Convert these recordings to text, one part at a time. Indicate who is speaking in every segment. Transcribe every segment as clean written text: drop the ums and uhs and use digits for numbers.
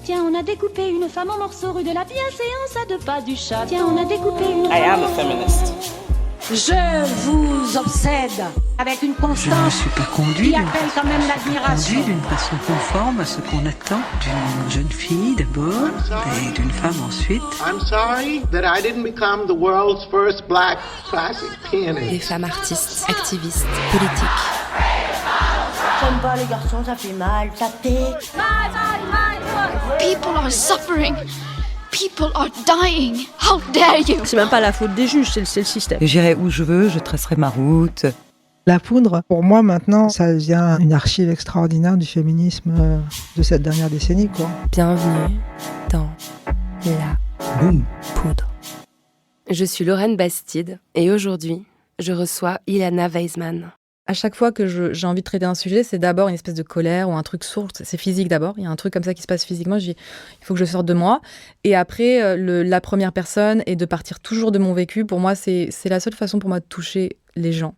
Speaker 1: Tiens, on a découpé une femme en morceaux rue de la bienséance à 2 pas du chat. Tiens, on a découpé une...
Speaker 2: I am a feminist.
Speaker 3: Je vous obsède avec une
Speaker 4: Je ne me
Speaker 3: constance
Speaker 4: suis pas conduit
Speaker 3: qui appelle quand même l'admiration.
Speaker 4: d'une façon conforme à ce qu'on attend d'une jeune fille d'abord et d'une femme ensuite.
Speaker 5: I'm sorry that I didn't become the world's first black classic pianist.
Speaker 6: Des femmes artistes, activistes, politiques.
Speaker 7: J'aime pas les garçons, ça fait mal, ça pique.
Speaker 8: People are suffering. People are dying. How dare you?
Speaker 9: C'est même pas la faute des juges, c'est le système.
Speaker 10: J'irai où je veux, je tracerai ma route.
Speaker 11: La poudre, pour moi maintenant, ça devient une archive extraordinaire du féminisme de cette dernière décennie, quoi.
Speaker 6: Bienvenue dans La Poudre. Je suis Lorraine Bastide et aujourd'hui, je reçois Ilana Weisman. À chaque fois que j'ai envie de traiter un sujet, c'est d'abord une espèce de colère ou un truc sourd. C'est physique d'abord. Il y a un truc comme ça qui se passe physiquement. Je dis, il faut que je sorte de moi. Et après, la première personne est de partir toujours de mon vécu. Pour moi, c'est la seule façon pour moi de toucher les gens.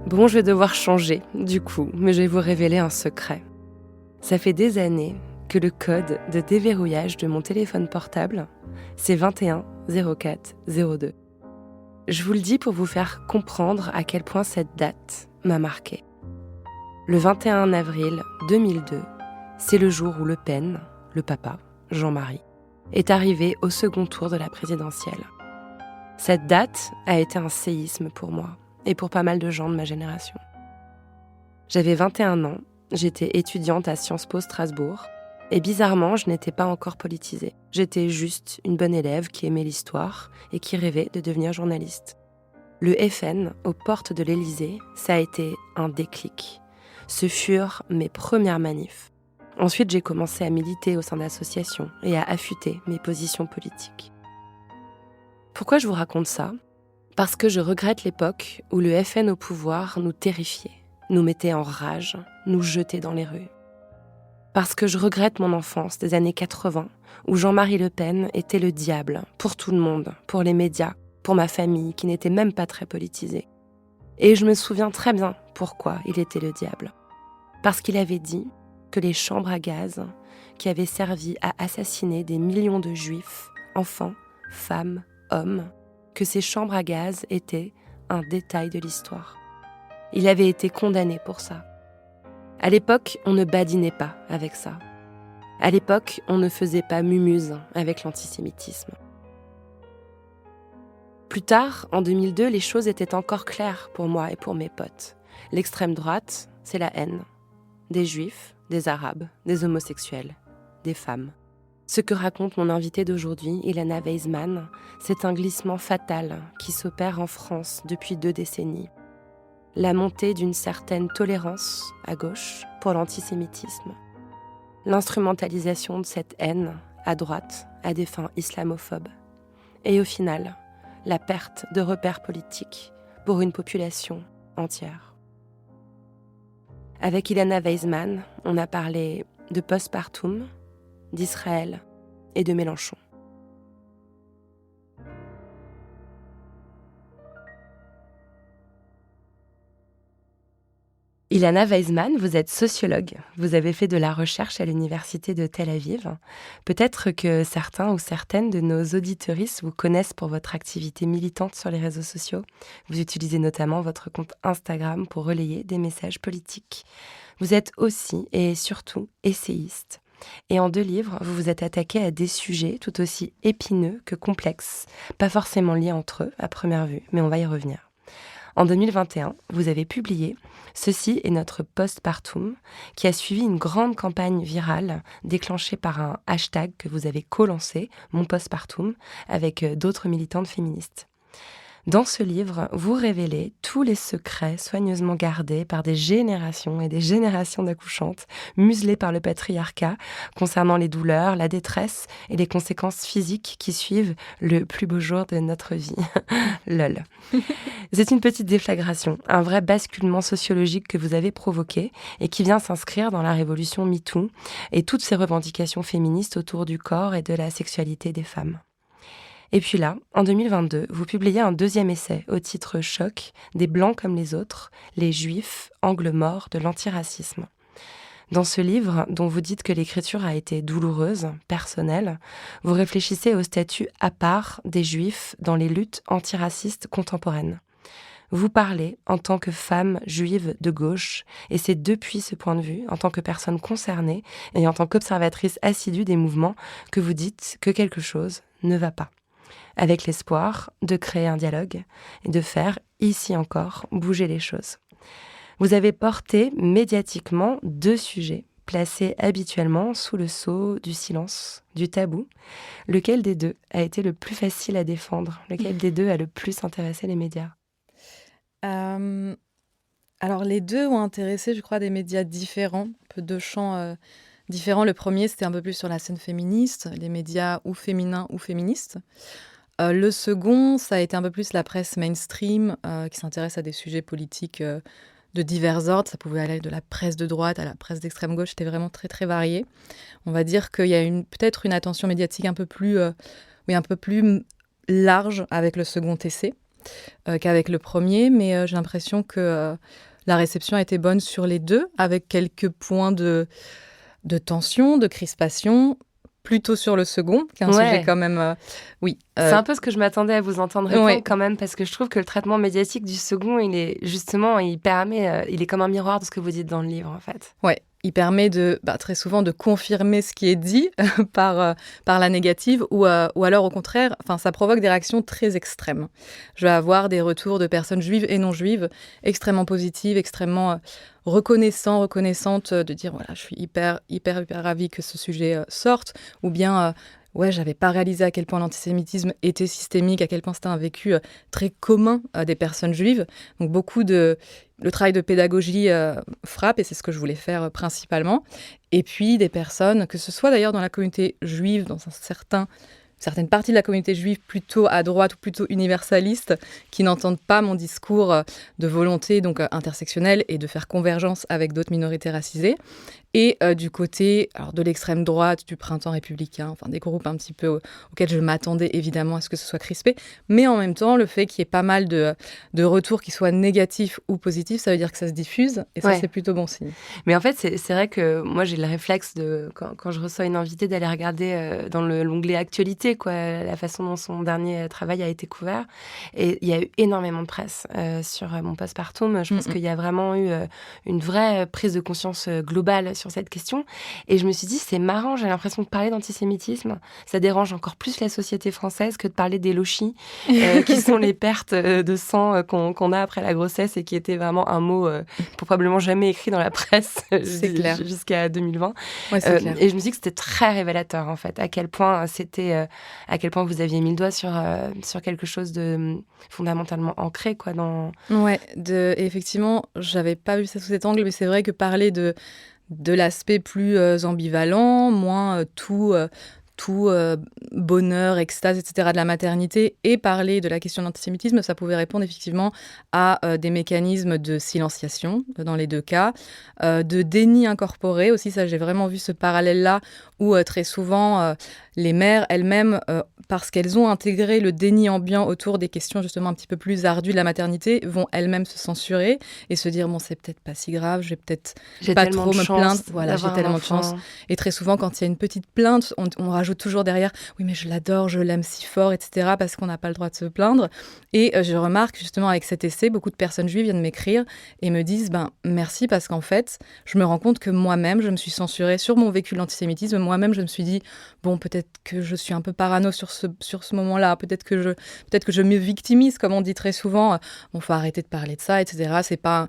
Speaker 6: Bon, je vais devoir changer, du coup, mais je vais vous révéler un secret. Ça fait des années que le code de déverrouillage de mon téléphone portable, c'est 21 04 02. Je vous le dis pour vous faire comprendre à quel point cette date m'a marquée. Le 21 avril 2002, c'est le jour où Le Pen, le papa, Jean-Marie, est arrivé au second tour de la présidentielle. Cette date a été un séisme pour moi et pour pas mal de gens de ma génération. J'avais 21 ans, j'étais étudiante à Sciences Po Strasbourg et bizarrement, je n'étais pas encore politisée. J'étais juste une bonne élève qui aimait l'histoire et qui rêvait de devenir journaliste. Le FN, aux portes de l'Élysée, ça a été un déclic. Ce furent mes premières manifs. Ensuite, j'ai commencé à militer au sein d'associations et à affûter mes positions politiques. Pourquoi je vous raconte ça ? Parce que je regrette l'époque où le FN au pouvoir nous terrifiait, nous mettait en rage, nous jetait dans les rues. Parce que je regrette mon enfance des années 80, où Jean-Marie Le Pen était le diable pour tout le monde, pour les médias, pour ma famille qui n'était même pas très politisée. Et je me souviens très bien pourquoi il était le diable. Parce qu'il avait dit que les chambres à gaz, qui avaient servi à assassiner des millions de juifs, enfants, femmes, hommes, que ces chambres à gaz étaient un détail de l'histoire. Il avait été condamné pour ça. À l'époque, on ne badinait pas avec ça. À l'époque, on ne faisait pas mumuse avec l'antisémitisme. Plus tard, en 2002, les choses étaient encore claires pour moi et pour mes potes. L'extrême droite, c'est la haine. Des juifs, des arabes, des homosexuels, des femmes. Ce que raconte mon invitée d'aujourd'hui, Ilana Weisman, c'est un glissement fatal qui s'opère en France depuis 2 décennies. La montée d'une certaine tolérance à gauche pour l'antisémitisme. L'instrumentalisation de cette haine à droite à des fins islamophobes. Et au final, la perte de repères politiques pour une population entière. Avec Ilana Weisman, on a parlé de postpartum, d'Israël et de Mélenchon. Ilana Weisman, vous êtes sociologue. Vous avez fait de la recherche à l'université de Tel Aviv. Peut-être que certains ou certaines de nos auditeuristes vous connaissent pour votre activité militante sur les réseaux sociaux. Vous utilisez notamment votre compte Instagram pour relayer des messages politiques. Vous êtes aussi et surtout essayiste. Et en 2 livres, vous vous êtes attaqué à des sujets tout aussi épineux que complexes, pas forcément liés entre eux à première vue, mais on va y revenir. En 2021, vous avez publié « Ceci est notre postpartum » qui a suivi une grande campagne virale déclenchée par un hashtag que vous avez co-lancé, « Mon postpartum », avec d'autres militantes féministes. Dans ce livre, vous révélez tous les secrets soigneusement gardés par des générations et des générations d'accouchantes, muselées par le patriarcat, concernant les douleurs, la détresse et les conséquences physiques qui suivent le plus beau jour de notre vie. Lol. C'est une petite déflagration, un vrai basculement sociologique que vous avez provoqué et qui vient s'inscrire dans la révolution MeToo et toutes ces revendications féministes autour du corps et de la sexualité des femmes. Et puis là, en 2022, vous publiez un 2e essai au titre Choc, des Blancs comme les autres, les Juifs, angle mort de l'antiracisme. Dans ce livre, dont vous dites que l'écriture a été douloureuse, personnelle, vous réfléchissez au statut à part des Juifs dans les luttes antiracistes contemporaines. Vous parlez en tant que femme juive de gauche, et c'est depuis ce point de vue, en tant que personne concernée et en tant qu'observatrice assidue des mouvements, que vous dites que quelque chose ne va pas. Avec l'espoir de créer un dialogue et de faire, ici encore, bouger les choses. Vous avez porté médiatiquement 2 sujets placés habituellement sous le sceau du silence, du tabou. Lequel des 2 a été le plus facile à défendre? Lequel des 2 a le plus intéressé les médias?
Speaker 2: Alors les 2 ont intéressé, je crois, des médias différents, un peu 2 champs différents. Le premier, c'était un peu plus sur la scène féministe, les médias ou féminins ou féministes. Le second, ça a été un peu plus la presse mainstream qui s'intéresse à des sujets politiques de divers ordres. Ça pouvait aller de la presse de droite à la presse d'extrême gauche, c'était vraiment très très varié. On va dire qu'il y a peut-être une attention médiatique un peu plus large avec le second essai qu'avec le premier, mais j'ai l'impression que la réception a été bonne sur les 2, avec quelques points de tension, de crispation, plutôt sur le second, qui est un sujet quand même... oui.
Speaker 6: C'est un peu ce que je m'attendais à vous entendre répondre quand même, parce que je trouve que le traitement médiatique du second, il est justement, il est comme un miroir de ce que vous dites dans le livre, en fait.
Speaker 2: Ouais. Il permet très souvent de confirmer ce qui est dit par la négative ou alors au contraire, ça provoque des réactions très extrêmes. Je vais avoir des retours de personnes juives et non juives extrêmement positives, extrêmement reconnaissantes de dire voilà, je suis hyper ravie que ce sujet sorte, ou bien j'avais pas réalisé à quel point l'antisémitisme était systémique, à quel point c'était un vécu très commun des personnes juives. Donc le travail de pédagogie frappe, et c'est ce que je voulais faire principalement. Et puis des personnes, que ce soit d'ailleurs dans la communauté juive, dans certaines parties de la communauté juive plutôt à droite ou plutôt universaliste, qui n'entendent pas mon discours de volonté donc intersectionnelle et de faire convergence avec d'autres minorités racisées. Et du côté de l'extrême droite, du printemps républicain, des groupes un petit peu auxquels je m'attendais évidemment à ce que ce soit crispé. Mais en même temps, le fait qu'il y ait pas mal de retours qui soient négatifs ou positifs, ça veut dire que ça se diffuse. Et ça, c'est plutôt bon signe.
Speaker 6: Mais en fait, c'est vrai que moi, j'ai le réflexe quand je reçois une invitée, d'aller regarder dans l'onglet actualité, la façon dont son dernier travail a été couvert. Et il y a eu énormément de presse sur mon postpartum. Je pense qu'il y a vraiment eu une vraie prise de conscience globale sur cette question. Et je me suis dit, c'est marrant, j'ai l'impression de parler d'antisémitisme, ça dérange encore plus la société française que de parler des lochis, qui sont les pertes de sang qu'on a après la grossesse, et qui était vraiment un mot probablement jamais écrit dans la presse jusqu'à 2020.
Speaker 2: Ouais, c'est clair.
Speaker 6: Et je me suis dit que c'était très révélateur, en fait, à quel point vous aviez mis le doigt sur quelque chose de fondamentalement ancré, dans...
Speaker 2: Ouais, et effectivement, j'avais pas vu ça sous cet angle, mais c'est vrai que parler de l'aspect plus ambivalent, moins tout bonheur, extase, etc. de la maternité, et parler de la question de l'antisémitisme, ça pouvait répondre effectivement à des mécanismes de silenciation dans les 2 cas, de déni incorporé aussi. Ça, j'ai vraiment vu ce parallèle-là où très souvent les mères elles-mêmes, parce qu'elles ont intégré le déni ambiant autour des questions justement un petit peu plus ardues de la maternité, vont elles-mêmes se censurer et se dire bon, c'est peut-être pas si grave, je vais peut-être pas trop me plaindre. Voilà, j'ai tellement de chance. Et très souvent, quand il y a une petite plainte, on rajoute toujours derrière oui, mais je l'adore, je l'aime si fort, etc., parce qu'on n'a pas le droit de se plaindre. Et je remarque justement avec cet essai, beaucoup de personnes juives viennent m'écrire et me disent merci, parce qu'en fait, je me rends compte que moi-même, je me suis censurée sur mon vécu de l'antisémitisme. Moi-même, je me suis dit bon, peut-être que je suis un peu parano sur ce moment-là, peut-être que je me victimise, comme on dit très souvent. Bon, faut arrêter de parler de ça, etc. C'est pas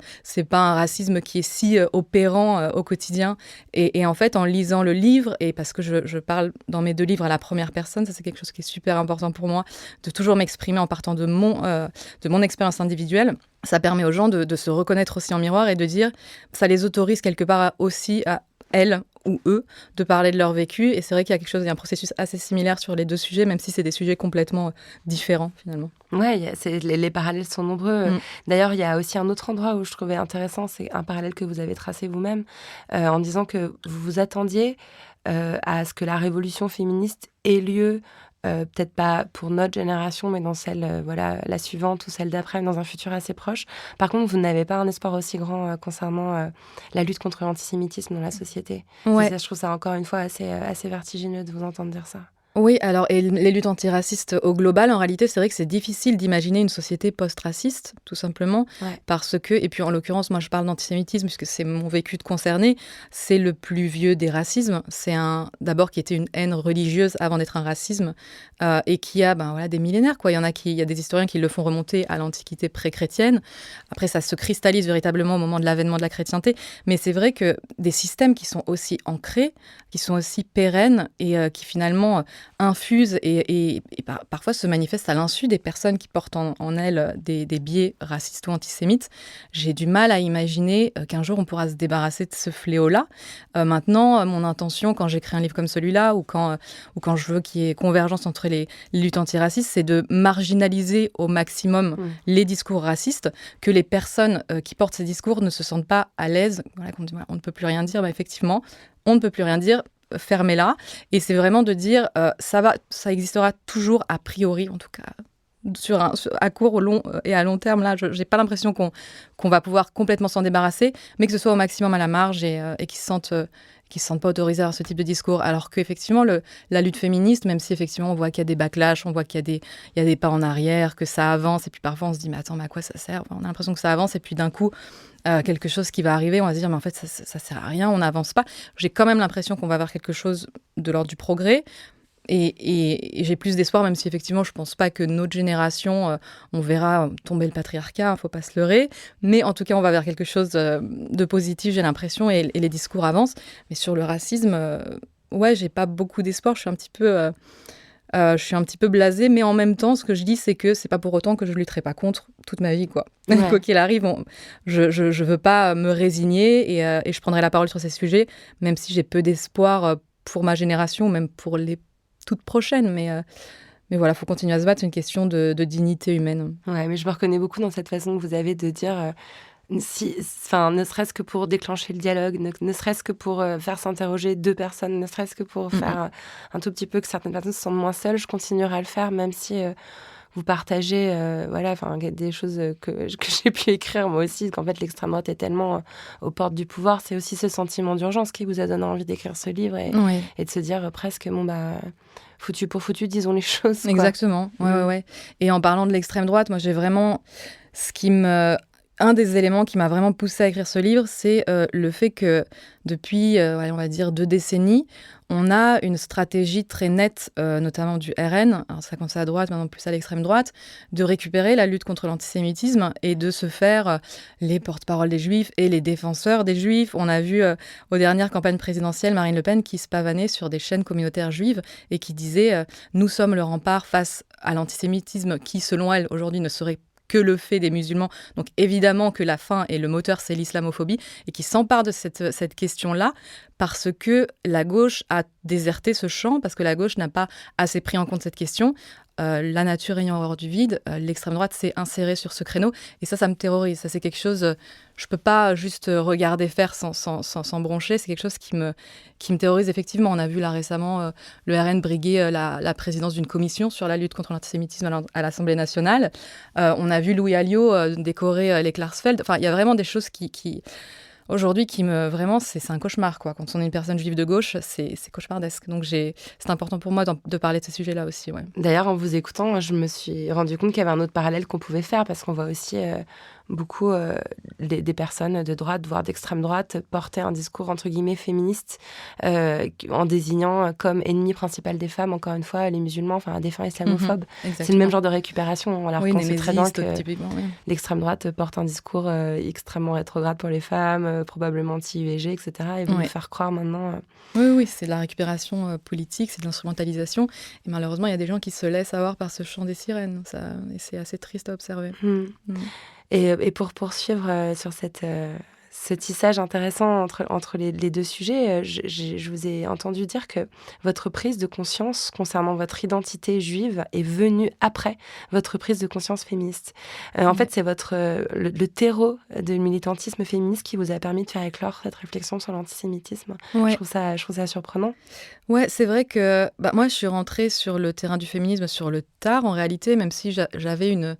Speaker 2: un racisme qui est si opérant au quotidien. Et en fait, en lisant le livre, et parce que je parle dans mes 2 livres à la première personne, ça c'est quelque chose qui est super important pour moi, de toujours m'exprimer en partant de mon expérience individuelle. Ça permet aux gens de se reconnaître aussi en miroir et de dire, ça les autorise quelque part aussi à elles ou eux de parler de leur vécu. Et c'est vrai qu'il y a un processus assez similaire sur les 2 sujets, même si c'est des sujets complètement différents finalement.
Speaker 6: Ouais, les parallèles sont nombreux. D'ailleurs, il y a aussi un autre endroit où je trouvais intéressant, c'est un parallèle que vous avez tracé vous-même, en disant que vous vous attendiez à ce que la révolution féministe ait lieu peut-être pas pour notre génération, mais dans celle, la suivante ou celle d'après, dans un futur assez proche. Par contre, vous n'avez pas un espoir aussi grand concernant la lutte contre l'antisémitisme dans la société.
Speaker 2: Ouais.
Speaker 6: Ça, je trouve ça encore une fois assez vertigineux de vous entendre dire ça.
Speaker 2: Oui, alors et les luttes antiracistes au global, en réalité, c'est vrai que c'est difficile d'imaginer une société post-raciste, tout simplement, parce que, et puis en l'occurrence, moi je parle d'antisémitisme puisque c'est mon vécu de concerné, c'est le plus vieux des racismes, c'est d'abord qui était une haine religieuse avant d'être un racisme, et qui a des millénaires, quoi. Il y a des historiens qui le font remonter à l'Antiquité pré-chrétienne, après ça se cristallise véritablement au moment de l'avènement de la chrétienté, mais c'est vrai que des systèmes qui sont aussi ancrés, qui sont aussi pérennes, et qui finalement infuse et parfois se manifeste à l'insu des personnes qui portent en elles des biais racistes ou antisémites. J'ai du mal à imaginer qu'un jour on pourra se débarrasser de ce fléau-là. Maintenant, mon intention quand j'écris un livre comme celui-là ou quand je veux qu'il y ait convergence entre les luttes antiracistes, c'est de marginaliser au maximum les discours racistes, que les personnes qui portent ces discours ne se sentent pas à l'aise. Voilà, on ne peut plus rien dire. Effectivement, on ne peut plus rien dire. Fermez-la. Et c'est vraiment de dire ça existera toujours a priori, en tout cas à court, au long et à long terme. Là, je n'ai pas l'impression qu'on va pouvoir complètement s'en débarrasser, mais que ce soit au maximum à la marge et qu'ils se sentent pas autorisés à avoir ce type de discours. Alors qu'effectivement, la lutte féministe, même si effectivement on voit qu'il y a des backlash, on voit qu'il y a des pas en arrière, que ça avance, et puis parfois on se dit mais attends, mais à quoi ça sert ? On a l'impression que ça avance, et puis d'un coup quelque chose qui va arriver, on va se dire mais en fait ça sert à rien, on n'avance pas. J'ai quand même l'impression qu'on va avoir quelque chose de l'ordre du progrès, et j'ai plus d'espoir, même si effectivement je pense pas que notre génération on verra tomber le patriarcat, faut pas se leurrer, mais en tout cas on va vers quelque chose de positif, j'ai l'impression, et les discours avancent. Mais sur le racisme, j'ai pas beaucoup d'espoir, je suis un petit peu blasée, mais en même temps, ce que je dis, c'est que c'est pas pour autant que je lutterai pas contre toute ma vie, quoi. Ouais. Quoi qu'il arrive, je veux pas me résigner, et je prendrai la parole sur ces sujets, même si j'ai peu d'espoir pour ma génération, même pour les toutes prochaines. Mais voilà, faut continuer à se battre, c'est une question de dignité humaine.
Speaker 6: Ouais, mais je me reconnais beaucoup dans cette façon que vous avez de dire... ne serait-ce que pour déclencher le dialogue, ne serait-ce que pour faire s'interroger deux personnes, ne serait-ce que pour faire un tout petit peu que certaines personnes se sentent moins seules, je continuerai à le faire, même si vous partagez des choses que j'ai pu écrire moi aussi, qu'en fait l'extrême droite est tellement aux portes du pouvoir. C'est aussi ce sentiment d'urgence qui vous a donné envie d'écrire ce livre et de se dire presque foutu pour foutu, disons les choses, quoi.
Speaker 2: Exactement, ouais. Et en parlant de l'extrême droite, moi j'ai vraiment un des éléments qui m'a vraiment poussée à écrire ce livre, c'est le fait que depuis, on va dire 2 décennies, on a une stratégie très nette, notamment du RN, alors ça commence à droite, maintenant plus à l'extrême droite, de récupérer la lutte contre l'antisémitisme et de se faire les porte-parole des Juifs et les défenseurs des Juifs. On a vu aux dernières campagnes présidentielles Marine Le Pen qui se pavanait sur des chaînes communautaires juives et qui disait « Nous sommes le rempart face à l'antisémitisme qui, selon elle, aujourd'hui ne serait que le fait des musulmans. » Donc évidemment que la fin et le moteur, c'est l'islamophobie, et qui s'empare de cette question-là parce que la gauche a déserté ce champ, parce que la gauche n'a pas assez pris en compte cette question. La nature ayant horreur du vide, l'extrême droite s'est insérée sur ce créneau, et ça me terrorise. Ça, c'est quelque chose, je peux pas juste regarder faire sans broncher, c'est quelque chose qui me terrorise effectivement. On a vu là récemment le RN briguer la présidence d'une commission sur la lutte contre l'antisémitisme à l'Assemblée nationale. On a vu Louis Alliot décorer les Klarsfeld. Enfin, il y a vraiment des choses qui aujourd'hui, vraiment, c'est un cauchemar, quoi. Quand on est une personne juive de gauche, c'est cauchemardesque. Donc, c'est important pour moi de parler de ces sujets-là aussi, ouais.
Speaker 6: D'ailleurs, en vous écoutant, je me suis rendu compte qu'il y avait un autre parallèle qu'on pouvait faire, parce qu'on voit aussi beaucoup des personnes de droite, voire d'extrême droite, porter un discours, entre guillemets, féministe, en désignant comme ennemi principal des femmes, encore une fois, les musulmans, à des fins islamophobes. C'est le même genre de récupération, alors qu'on sait très bien que l'extrême droite porte un discours extrêmement rétrograde pour les femmes, probablement anti-IVG, etc. Et vous nous faire croire maintenant...
Speaker 2: Oui, c'est de la récupération politique, c'est de l'instrumentalisation. Et malheureusement, il y a des gens qui se laissent avoir par ce chant des sirènes. Et c'est assez triste à observer.
Speaker 6: Et pour poursuivre sur ce tissage intéressant entre les deux sujets, je vous ai entendu dire que votre prise de conscience concernant votre identité juive est venue après votre prise de conscience féministe. En fait, c'est le terreau de militantisme féministe qui vous a permis de faire éclore cette réflexion sur l'antisémitisme.
Speaker 2: Ouais.
Speaker 6: Je trouve ça surprenant.
Speaker 2: Ouais, c'est vrai que moi, je suis rentrée sur le terrain du féminisme sur le tard, en réalité, même si j'avais une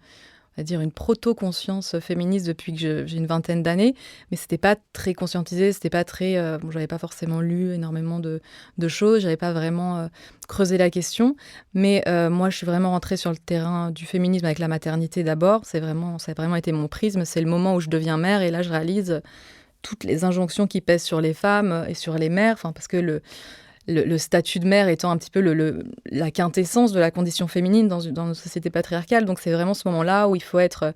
Speaker 2: proto-conscience féministe depuis que j'ai une vingtaine d'années, mais c'était pas très conscientisé, c'était pas très... j'avais pas forcément lu énormément de choses, j'avais pas vraiment creusé la question, mais moi, je suis vraiment rentrée sur le terrain du féminisme avec la maternité d'abord, ça a vraiment été mon prisme, c'est le moment où je deviens mère, et là, je réalise toutes les injonctions qui pèsent sur les femmes et sur les mères, parce que le statut de mère étant un petit peu la quintessence de la condition féminine dans une société patriarcale. Donc, c'est vraiment ce moment-là où il faut être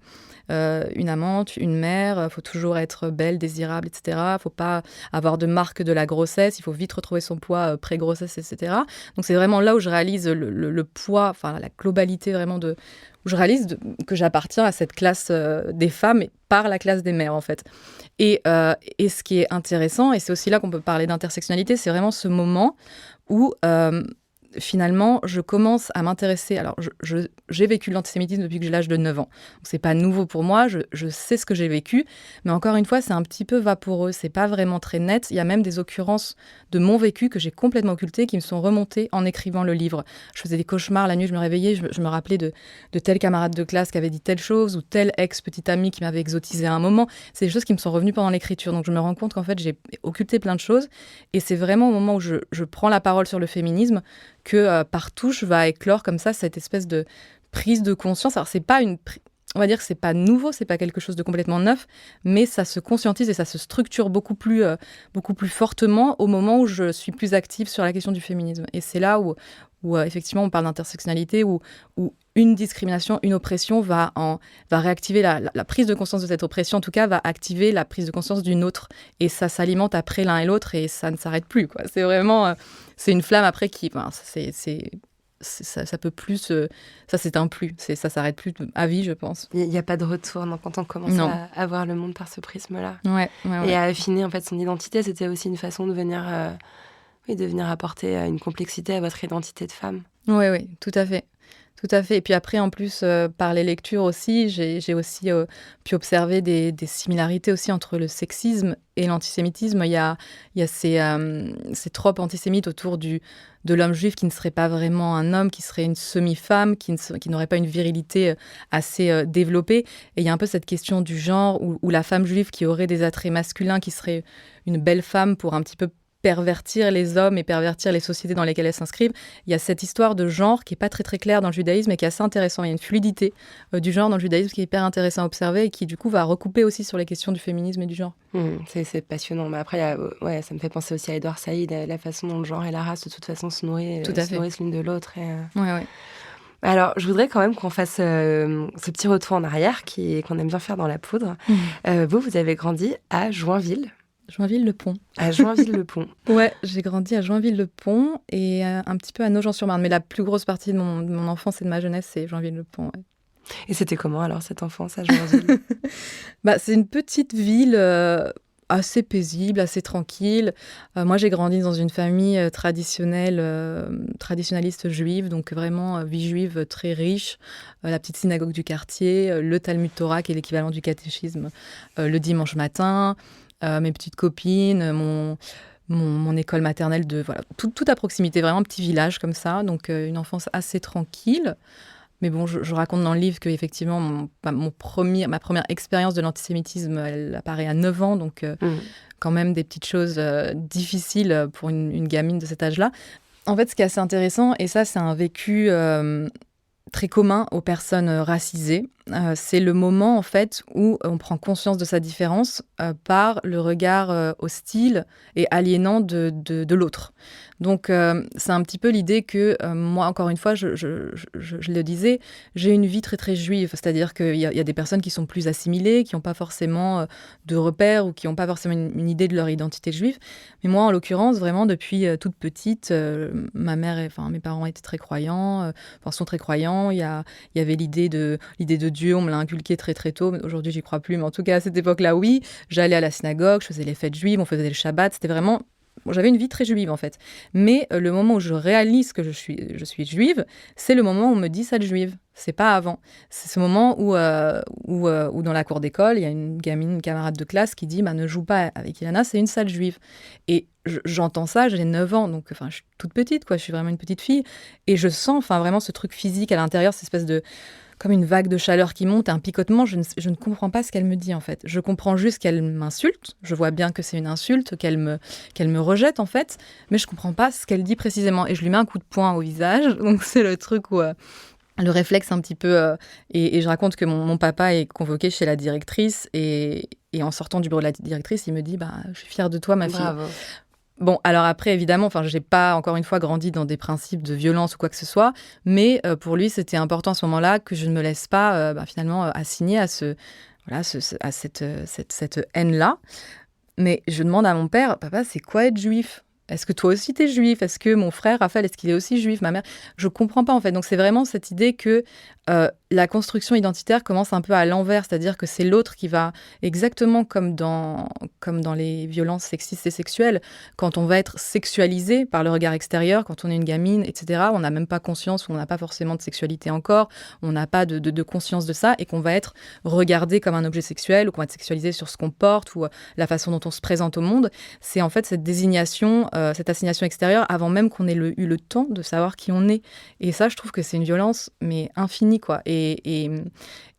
Speaker 2: une amante, une mère, il faut toujours être belle, désirable, etc. Il ne faut pas avoir de marque de la grossesse, il faut vite retrouver son poids pré-grossesse, etc. Donc, c'est vraiment là où je réalise le poids, la globalité vraiment où je réalise que j'appartiens à cette classe des femmes et par la classe des mères, en fait. Et ce qui est intéressant, et c'est aussi là qu'on peut parler d'intersectionnalité, c'est vraiment ce moment où finalement je commence à m'intéresser. Alors, j'ai vécu l'antisémitisme depuis que j'ai l'âge de 9 ans. Donc, c'est pas nouveau pour moi, je sais ce que j'ai vécu, mais encore une fois, c'est un petit peu vaporeux, c'est pas vraiment très net. Il y a même des occurrences de mon vécu que j'ai complètement occultées, qui me sont remontées en écrivant le livre. Je faisais des cauchemars la nuit, je me réveillais, je me rappelais de tel camarade de classe qui avait dit telle chose, ou tel ex-petite amie qui m'avait exotisé à un moment. C'est des choses qui me sont revenues pendant l'écriture. Donc je me rends compte qu'en fait, j'ai occulté plein de choses. Et c'est vraiment au moment où je prends la parole sur le féminisme que par touche va éclore comme ça cette espèce de prise de conscience. Alors c'est pas on va dire que c'est pas nouveau, c'est pas quelque chose de complètement neuf, mais ça se conscientise et ça se structure beaucoup plus fortement au moment où je suis plus active sur la question du féminisme. Et c'est là où effectivement on parle d'intersectionnalité, où une discrimination, une oppression va réactiver la prise de conscience de cette oppression, en tout cas va activer la prise de conscience d'une autre. Et ça s'alimente après l'un et l'autre et ça ne s'arrête plus, quoi. C'est vraiment... c'est une flamme après qui... ça peut plus... ça s'éteint plus, ça s'arrête plus à vie, je pense.
Speaker 6: Il n'y a pas de retour quand on commence à voir le monde par ce prisme-là.
Speaker 2: Ouais.
Speaker 6: Et à affiner en fait son identité, c'était aussi une façon de venir apporter une complexité à votre identité de femme.
Speaker 2: Oui, tout à fait. Tout à fait. Et puis après, en plus, par les lectures aussi, j'ai aussi pu observer des similarités aussi entre le sexisme et l'antisémitisme. Il y a ces tropes antisémites autour de l'homme juif qui ne serait pas vraiment un homme, qui serait une semi-femme, qui n'aurait pas une virilité assez développée. Et il y a un peu cette question du genre où la femme juive qui aurait des attraits masculins, qui serait une belle femme pour un petit peu pervertir les hommes et pervertir les sociétés dans lesquelles elles s'inscrivent. Il y a cette histoire de genre qui n'est pas très très claire dans le judaïsme et qui est assez intéressant. Il y a une fluidité du genre dans le judaïsme qui est hyper intéressant à observer et qui du coup va recouper aussi sur les questions du féminisme et du genre.
Speaker 6: C'est passionnant. Mais après, ça me fait penser aussi à Edouard Saïd, la façon dont le genre et la race de toute façon se nourrissent l'une de l'autre.
Speaker 2: Ouais.
Speaker 6: Alors, je voudrais quand même qu'on fasse ce petit retour en arrière qu'on aime bien faire dans la poudre. Vous avez grandi à Joinville.
Speaker 2: Joinville-le-Pont.
Speaker 6: À Joinville-le-Pont.
Speaker 2: Ouais, j'ai grandi à Joinville-le-Pont et un petit peu à Nogent-sur-Marne. Mais la plus grosse partie de mon enfance et de ma jeunesse, c'est Joinville-le-Pont. Ouais.
Speaker 6: Et c'était comment alors cette enfance à Joinville?
Speaker 2: C'est une petite ville assez paisible, assez tranquille. Moi, j'ai grandi dans une famille traditionnaliste juive, donc vraiment vie juive très riche. La petite synagogue du quartier, le Talmud Torah qui est l'équivalent du catéchisme le dimanche matin. Mes petites copines, mon école maternelle, tout à proximité, vraiment un petit village comme ça, donc une enfance assez tranquille. Mais bon, je raconte dans le livre qu'effectivement, ma première expérience de l'antisémitisme, elle apparaît à 9 ans, donc quand même des petites choses difficiles pour une gamine de cet âge-là. En fait, ce qui est assez intéressant, et ça, c'est un vécu très commun aux personnes racisées, c'est le moment en fait où on prend conscience de sa différence par le regard hostile et aliénant de l'autre. Donc c'est un petit peu l'idée que moi, encore une fois, je le disais, j'ai une vie très très juive, c'est-à-dire qu'il y a des personnes qui sont plus assimilées, qui n'ont pas forcément de repères ou qui n'ont pas forcément une idée de leur identité juive. Mais moi, en l'occurrence, vraiment depuis toute petite, mes parents étaient très croyants, sont très croyants. évidemment. Il y avait l'idée de Dieu, on me l'a inculqué très très tôt. Aujourd'hui, j'y crois plus, mais en tout cas, à cette époque-là, oui. J'allais à la synagogue, je faisais les fêtes juives, on faisait le Shabbat. C'était vraiment... Bon, j'avais une vie très juive, en fait. Mais le moment où je réalise que je suis juive, c'est le moment où on me dit sale juive. C'est pas avant. C'est ce moment où dans la cour d'école, il y a une gamine, une camarade de classe qui dit ne joue pas avec Ilana, c'est une sale juive. Et j'entends ça, j'ai 9 ans, donc je suis toute petite, quoi. Je suis vraiment une petite fille. Et je sens vraiment ce truc physique à l'intérieur, cette espèce de... comme une vague de chaleur qui monte, un picotement. Je ne comprends pas ce qu'elle me dit, en fait. Je comprends juste qu'elle m'insulte. Je vois bien que c'est une insulte, qu'elle me rejette, en fait. Mais je comprends pas ce qu'elle dit précisément. Et je lui mets un coup de poing au visage. Donc, c'est le truc où... le réflexe un petit peu... et je raconte que mon papa est convoqué chez la directrice. Et en sortant du bureau de la directrice, il me dit « Je suis fière de toi, ma fille. »
Speaker 6: Bravo.
Speaker 2: Bon, alors après, évidemment, j'ai pas, encore une fois, grandi dans des principes de violence ou quoi que ce soit, mais pour lui, c'était important à ce moment-là que je ne me laisse pas, finalement, assigner à cette haine-là. Mais je demande à mon père, papa, c'est quoi être juif ? Est-ce que toi aussi t'es juif ? Est-ce que mon frère Raphaël, est-ce qu'il est aussi juif ? Ma mère, je comprends pas en fait. Donc c'est vraiment cette idée que la construction identitaire commence un peu à l'envers, c'est-à-dire que c'est l'autre qui va, exactement comme dans les violences sexistes et sexuelles, quand on va être sexualisé par le regard extérieur, quand on est une gamine, etc., on n'a même pas conscience, ou on n'a pas forcément de sexualité encore, on n'a pas de conscience de ça, et qu'on va être regardé comme un objet sexuel, ou qu'on va être sexualisé sur ce qu'on porte, ou la façon dont on se présente au monde. C'est en fait cette désignation, cette assignation extérieure, avant même qu'on ait eu le temps de savoir qui on est. Et ça, je trouve que c'est une violence, mais infinie, quoi.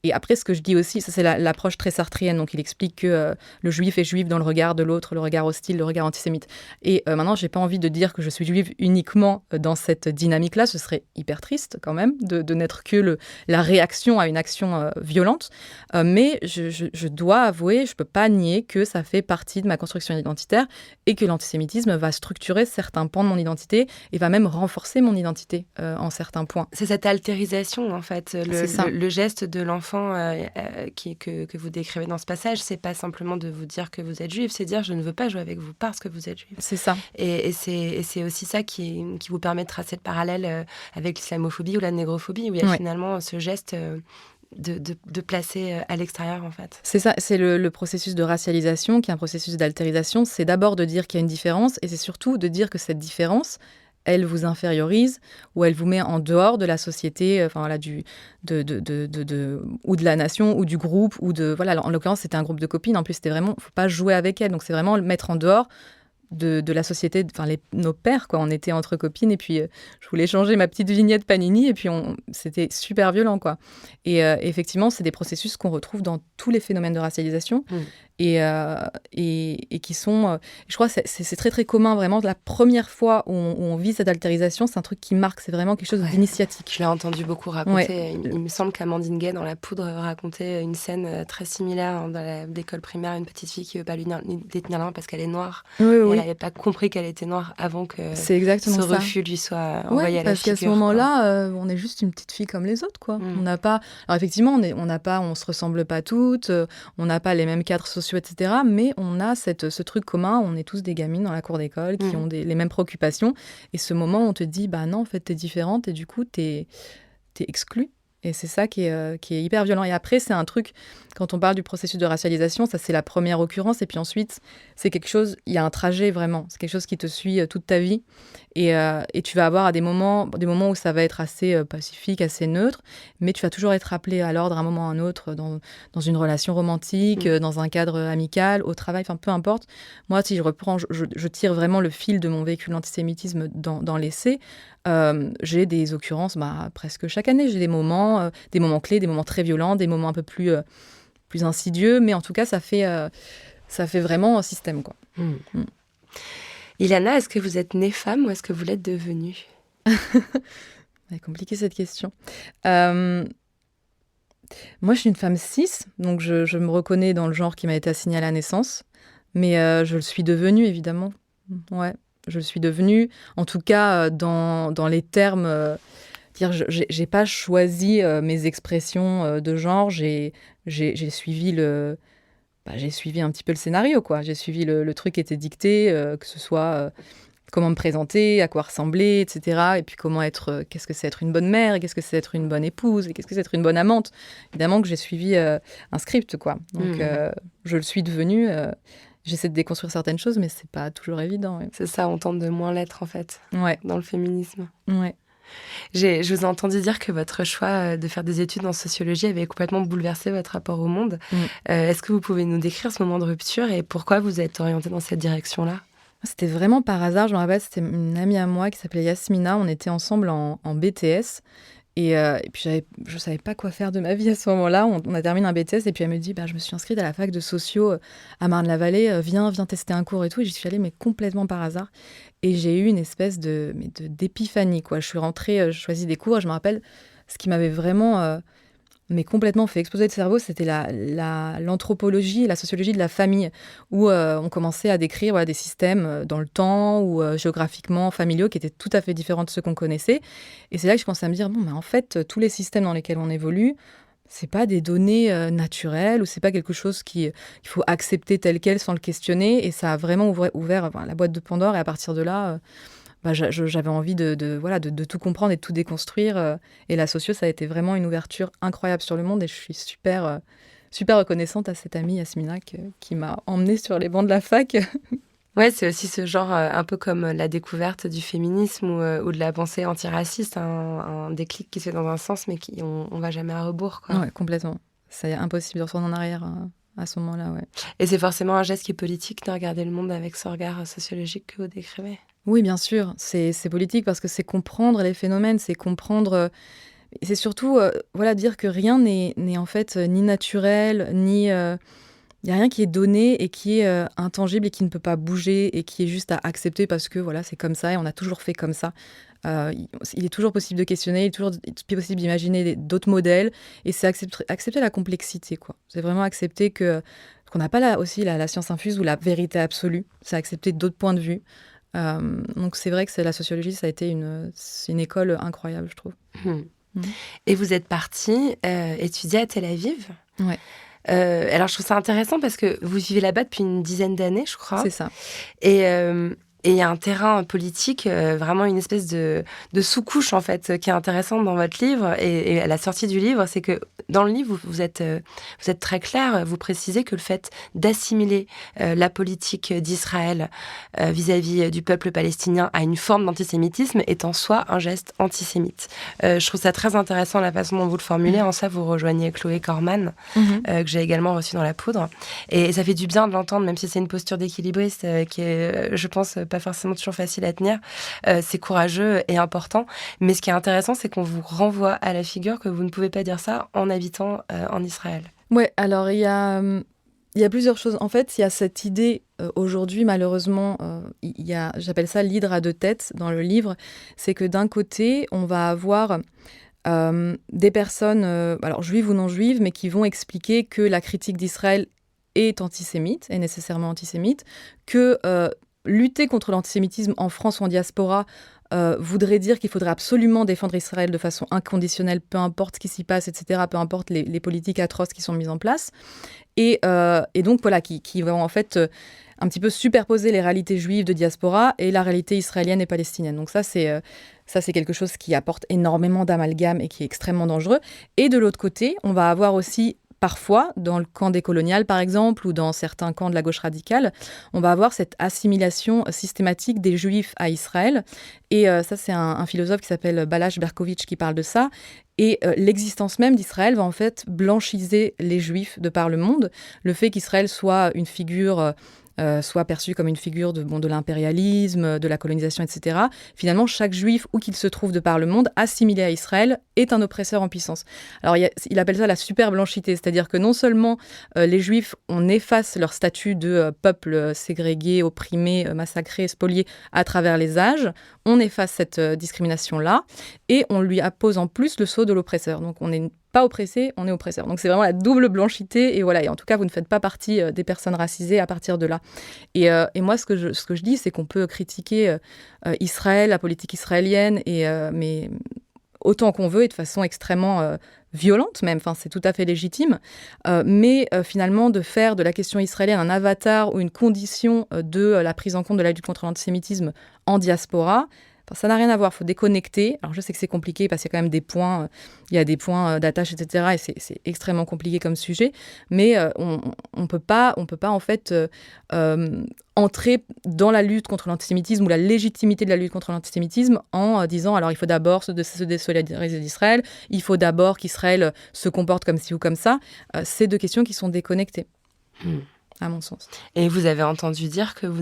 Speaker 2: Et après, ce que je dis aussi, ça c'est l'approche très sartrienne, donc il explique que le juif est juif dans le regard de l'autre, le regard hostile, le regard antisémite. Et maintenant, j'ai pas envie de dire que je suis juive uniquement dans cette dynamique-là, ce serait hyper triste quand même, de n'être que la réaction à une action violente, mais je dois avouer, je peux pas nier que ça fait partie de ma construction identitaire et que l'antisémitisme va structurer certains pans de mon identité et va même renforcer mon identité en certains points.
Speaker 6: C'est cette altérisation, en fait, le geste de l'enfant que vous décrivez dans ce passage, c'est pas simplement de vous dire que vous êtes juif, c'est dire je ne veux pas jouer avec vous parce que vous êtes juif.
Speaker 2: C'est ça.
Speaker 6: Et c'est aussi ça qui vous permet de tracer le parallèle avec l'islamophobie ou la négrophobie, où il y a finalement ce geste de placer à l'extérieur, en fait.
Speaker 2: C'est ça, c'est le processus de racialisation qui est un processus d'altérisation. C'est d'abord de dire qu'il y a une différence et c'est surtout de dire que cette différence, elle vous infériorise ou elle vous met en dehors de la société, ou de la nation ou du groupe ou de voilà. En l'occurrence, c'était un groupe de copines. En plus, c'était vraiment, faut pas jouer avec elles. Donc c'est vraiment le mettre en dehors de la société, nos pères, quoi. On était entre copines et puis je voulais changer ma petite vignette Panini et puis c'était super violent, quoi. Et effectivement, c'est des processus qu'on retrouve dans tous les phénomènes de racialisation et qui sont, je crois, c'est très très commun, vraiment. La première fois où on vit cette altérisation, c'est un truc qui marque, c'est vraiment quelque chose d'initiatique.
Speaker 6: Je l'ai entendu beaucoup raconter. Il me semble qu'Amandine Gay, dans La Poudre, racontait une scène très similaire dans l'école primaire, une petite fille qui ne veut pas lui détenir la main parce qu'elle est noire.
Speaker 2: Oui.
Speaker 6: Elle n'avait pas compris qu'elle était noire avant que
Speaker 2: ce
Speaker 6: refus lui soit envoyé à la figure.
Speaker 2: Parce qu'à ce moment-là, on est juste une petite fille comme les autres, quoi. On n'a pas... Alors effectivement, on se ressemble pas toutes, on n'a pas les mêmes cadres sociaux, etc. Mais on a ce truc commun, on est tous des gamines dans la cour d'école qui ont les mêmes préoccupations. Et ce moment où on te dit, non, en fait, t'es différente et du coup, t'es exclue. Et c'est ça qui est hyper violent. Et après, c'est un truc, quand on parle du processus de racialisation, ça c'est la première occurrence. Et puis ensuite, c'est quelque chose, il y a un trajet vraiment. C'est quelque chose qui te suit toute ta vie. Et tu vas avoir des moments où ça va être assez pacifique, assez neutre. Mais tu vas toujours être appelé à l'ordre à un moment ou à un autre, dans une relation romantique, dans un cadre amical, au travail, peu importe. Moi, si je reprends, je tire vraiment le fil de mon vécu de l'antisémitisme dans l'essai. J'ai des occurrences presque chaque année. J'ai des moments clés, des moments très violents, des moments un peu plus insidieux, mais en tout cas, ça fait vraiment un système, quoi.
Speaker 6: Ilana, est-ce que vous êtes née femme ou est-ce que vous l'êtes devenue ?
Speaker 2: C'est compliqué cette question. Moi, je suis une femme cis, donc je me reconnais dans le genre qui m'a été assigné à la naissance, mais je le suis devenue, évidemment. Ouais. Je le suis devenue, en tout cas dans les termes, j'ai pas choisi mes expressions de genre, j'ai suivi j'ai suivi un petit peu le scénario, quoi. J'ai suivi le truc qui était dicté, que ce soit comment me présenter, à quoi ressembler, etc. Et puis qu'est-ce que c'est être une bonne mère, et qu'est-ce que c'est être une bonne épouse, et qu'est-ce que c'est être une bonne amante. Évidemment que j'ai suivi un script, quoi. Donc, je le suis devenue. J'essaie de déconstruire certaines choses, mais c'est pas toujours évident. Ouais.
Speaker 6: C'est ça, on tente de moins l'être, en fait, dans le féminisme.
Speaker 2: Ouais.
Speaker 6: Je vous ai entendu dire que votre choix de faire des études en sociologie avait complètement bouleversé votre rapport au monde. Est-ce que vous pouvez nous décrire ce moment de rupture et pourquoi vous êtes orientée dans cette direction-là ?
Speaker 2: C'était vraiment par hasard, je me rappelle, c'était une amie à moi qui s'appelait Yasmina, on était ensemble en BTS et puis je savais pas quoi faire de ma vie à ce moment-là, on a terminé un BTS et puis elle me dit je me suis inscrite à la fac de socio à Marne-la-Vallée, viens tester un cours et tout, et j'y suis allée mais complètement par hasard et j'ai eu une espèce d'épiphanie, quoi. Je suis rentrée, je choisis des cours et je me rappelle ce qui m'avait vraiment... mais complètement fait exploser le cerveau, c'était l'anthropologie et la sociologie de la famille, où on commençait à décrire des systèmes dans le temps ou géographiquement familiaux qui étaient tout à fait différents de ceux qu'on connaissait. Et c'est là que je commençais à me dire, mais en fait, tous les systèmes dans lesquels on évolue, c'est pas des données naturelles ou c'est pas quelque chose qu'il faut accepter tel quel sans le questionner. Et ça a vraiment ouvert la boîte de Pandore. Et à partir de là... j'avais envie de tout comprendre et de tout déconstruire. Et la socio, ça a été vraiment une ouverture incroyable sur le monde. Et je suis super reconnaissante à cette amie Yasmina qui m'a emmenée sur les bancs de la fac.
Speaker 6: Ouais, c'est aussi ce genre un peu comme la découverte du féminisme ou de la pensée antiraciste, un déclic qui se fait dans un sens, mais on va jamais à rebours, quoi.
Speaker 2: Ouais, complètement. C'est impossible de retourner en arrière à ce moment-là, ouais.
Speaker 6: Et c'est forcément un geste qui est politique de regarder le monde avec ce regard sociologique que vous décrivez.
Speaker 2: Oui, bien sûr, c'est politique parce que c'est comprendre les phénomènes, c'est comprendre... c'est surtout dire que rien n'est en fait ni naturel, ni... Il n'y a rien qui est donné et qui est intangible et qui ne peut pas bouger et qui est juste à accepter parce que c'est comme ça et on a toujours fait comme ça. Il est toujours possible de questionner, il est toujours possible d'imaginer d'autres modèles et c'est accepter la complexité, quoi. C'est vraiment accepter qu'on n'a pas la science infuse ou la vérité absolue, c'est accepter d'autres points de vue. Donc c'est vrai que la sociologie, ça a été c'est une école incroyable, je trouve.
Speaker 6: Et vous êtes partie étudier à Tel Aviv.
Speaker 2: Ouais.
Speaker 6: Alors je trouve ça intéressant parce que vous vivez là-bas depuis une dizaine d'années, je crois.
Speaker 2: C'est ça.
Speaker 6: Et il y a un terrain politique, vraiment une espèce de sous-couche, en fait, qui est intéressante dans votre livre. Et à la sortie du livre, c'est que dans le livre, vous êtes très clair, vous précisez que le fait d'assimiler la politique d'Israël vis-à-vis du peuple palestinien à une forme d'antisémitisme est en soi un geste antisémite. Je trouve ça très intéressant la façon dont vous le formulez. En ça, vous rejoignez Chloé Corman, que j'ai également reçue dans La Poudre. Et ça fait du bien de l'entendre, même si c'est une posture d'équilibriste qui est, je pense, pas forcément toujours facile à tenir. C'est courageux et important. Mais ce qui est intéressant, c'est qu'on vous renvoie à la figure que vous ne pouvez pas dire ça en habitant en Israël.
Speaker 2: Ouais, alors il y a plusieurs choses. En fait, il y a cette idée, aujourd'hui, malheureusement, j'appelle ça l'hydre à deux têtes dans le livre, c'est que d'un côté, on va avoir des personnes, alors juives ou non juives, mais qui vont expliquer que la critique d'Israël est antisémite, est nécessairement antisémite, que lutter contre l'antisémitisme en France ou en diaspora voudrait dire qu'il faudrait absolument défendre Israël de façon inconditionnelle, peu importe ce qui s'y passe, etc., peu importe les politiques atroces qui sont mises en place. Et donc, voilà, qui vont en fait un petit peu superposer les réalités juives de diaspora et la réalité israélienne et palestinienne. Donc ça, c'est quelque chose qui apporte énormément d'amalgame et qui est extrêmement dangereux. Et de l'autre côté, on va avoir aussi... Parfois, dans le camp décolonial, par exemple, ou dans certains camps de la gauche radicale, on va avoir cette assimilation systématique des Juifs à Israël. Et ça, c'est un philosophe qui s'appelle Balázs Berkovits qui parle de ça. Et l'existence même d'Israël va en fait blanchiser les Juifs de par le monde. Le fait qu'Israël soit une figure... soit perçu comme une figure de l'impérialisme, de la colonisation, etc. Finalement, chaque juif, où qu'il se trouve de par le monde, assimilé à Israël, est un oppresseur en puissance. Alors, il appelle ça la super blanchité, c'est-à-dire que non seulement les juifs, on efface leur statut de peuple ségrégué, opprimé, massacré, spolié à travers les âges, on efface cette discrimination-là, et on lui appose en plus le sceau de l'oppresseur. Donc, on n'est pas oppressé, on est oppresseur. Donc c'est vraiment la double blanchité et voilà. Et en tout cas, vous ne faites pas partie des personnes racisées à partir de là. Et moi, ce que je dis, c'est qu'on peut critiquer Israël, la politique israélienne, mais autant qu'on veut et de façon extrêmement violente même, enfin, c'est tout à fait légitime, mais finalement de faire de la question israélienne un avatar ou une condition de la prise en compte de la lutte contre l'antisémitisme en diaspora, ça n'a rien à voir, il faut déconnecter. Alors je sais que c'est compliqué parce qu'il y a quand même des points, il y a des points d'attache, etc. Et c'est extrêmement compliqué comme sujet, mais on peut pas en fait entrer dans la lutte contre l'antisémitisme ou la légitimité de la lutte contre l'antisémitisme en disant alors il faut d'abord se désolidariser d'Israël, il faut d'abord qu'Israël se comporte comme ci ou comme ça. C'est deux questions qui sont déconnectées. À mon sens.
Speaker 6: Et vous avez entendu dire que vous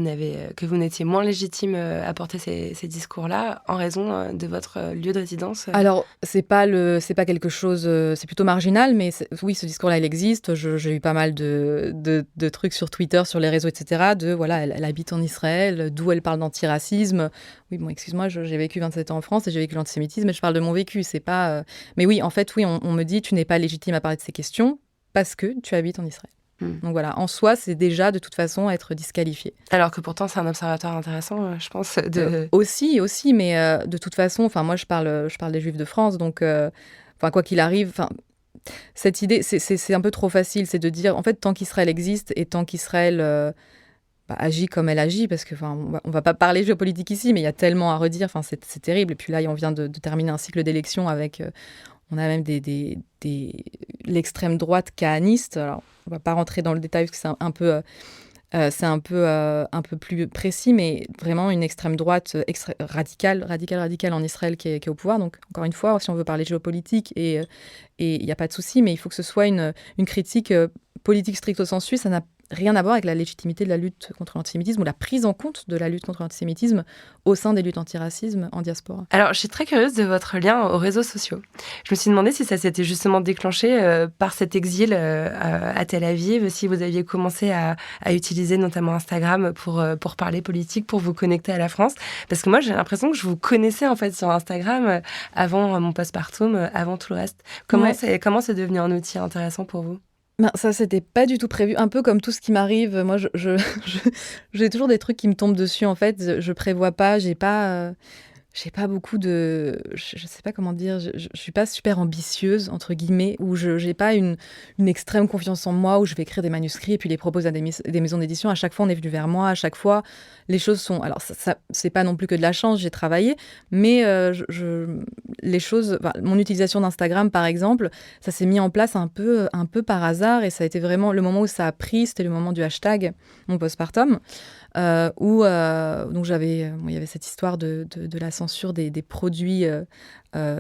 Speaker 6: n'étiez moins légitime à porter ces discours-là en raison de votre lieu de résidence
Speaker 2: Alors, c'est pas quelque chose... c'est plutôt marginal, mais oui, ce discours-là, il existe. J'ai eu pas mal de trucs sur Twitter, sur les réseaux, etc. Voilà, elle habite en Israël, d'où elle parle d'antiracisme. Oui, bon, excuse-moi, j'ai vécu 27 ans en France et j'ai vécu l'antisémitisme et je parle de mon vécu. C'est pas... Mais oui, en fait, oui, on me dit tu n'es pas légitime à parler de ces questions parce que tu habites en Israël. Donc voilà, en soi, c'est déjà de toute façon être disqualifié.
Speaker 6: Alors que pourtant, c'est un observatoire intéressant, je pense.
Speaker 2: Aussi, mais de toute façon, moi, je parle des Juifs de France, donc quoi qu'il arrive, cette idée, c'est un peu trop facile, c'est de dire, en fait, tant qu'Israël existe et tant qu'Israël agit comme elle agit, parce que on va pas parler géopolitique ici, mais il y a tellement à redire, c'est terrible. Et puis là, on vient de terminer un cycle d'élections avec... on a même l'extrême droite kahaniste. Alors, on ne va pas rentrer dans le détail parce que c'est un peu plus précis, mais vraiment une extrême droite radicale en Israël qui est au pouvoir. Donc, encore une fois, si on veut parler géopolitique, et il n'y a pas de souci, mais il faut que ce soit une critique politique stricto sensu. Ça n'a rien à voir avec la légitimité de la lutte contre l'antisémitisme ou la prise en compte de la lutte contre l'antisémitisme au sein des luttes antiracisme en diaspora.
Speaker 6: Alors, je suis très curieuse de votre lien aux réseaux sociaux. Je me suis demandé si ça s'était justement déclenché par cet exil à Tel Aviv, si vous aviez commencé à utiliser notamment Instagram pour parler politique, pour vous connecter à la France. Parce que moi, j'ai l'impression que je vous connaissais en fait sur Instagram avant mon postpartum, avant tout le reste. Comment c'est devenu un outil intéressant pour vous ?
Speaker 2: Ça, c'était pas du tout prévu. Un peu comme tout ce qui m'arrive. Moi, j'ai toujours des trucs qui me tombent dessus, en fait. Je prévois pas, j'ai pas beaucoup de... Je sais pas comment dire. Je suis pas super ambitieuse, entre guillemets, ou j'ai pas une extrême confiance en moi, où je vais écrire des manuscrits et puis les proposer à des maisons d'édition. À chaque fois, on est venu vers moi. À chaque fois, les choses sont... Alors, ça c'est pas non plus que de la chance, j'ai travaillé, mais les choses... mon utilisation d'Instagram, par exemple, ça s'est mis en place un peu par hasard, et ça a été vraiment le moment où ça a pris, c'était le moment du hashtag, mon postpartum, où donc il y avait cette histoire de la censure des produits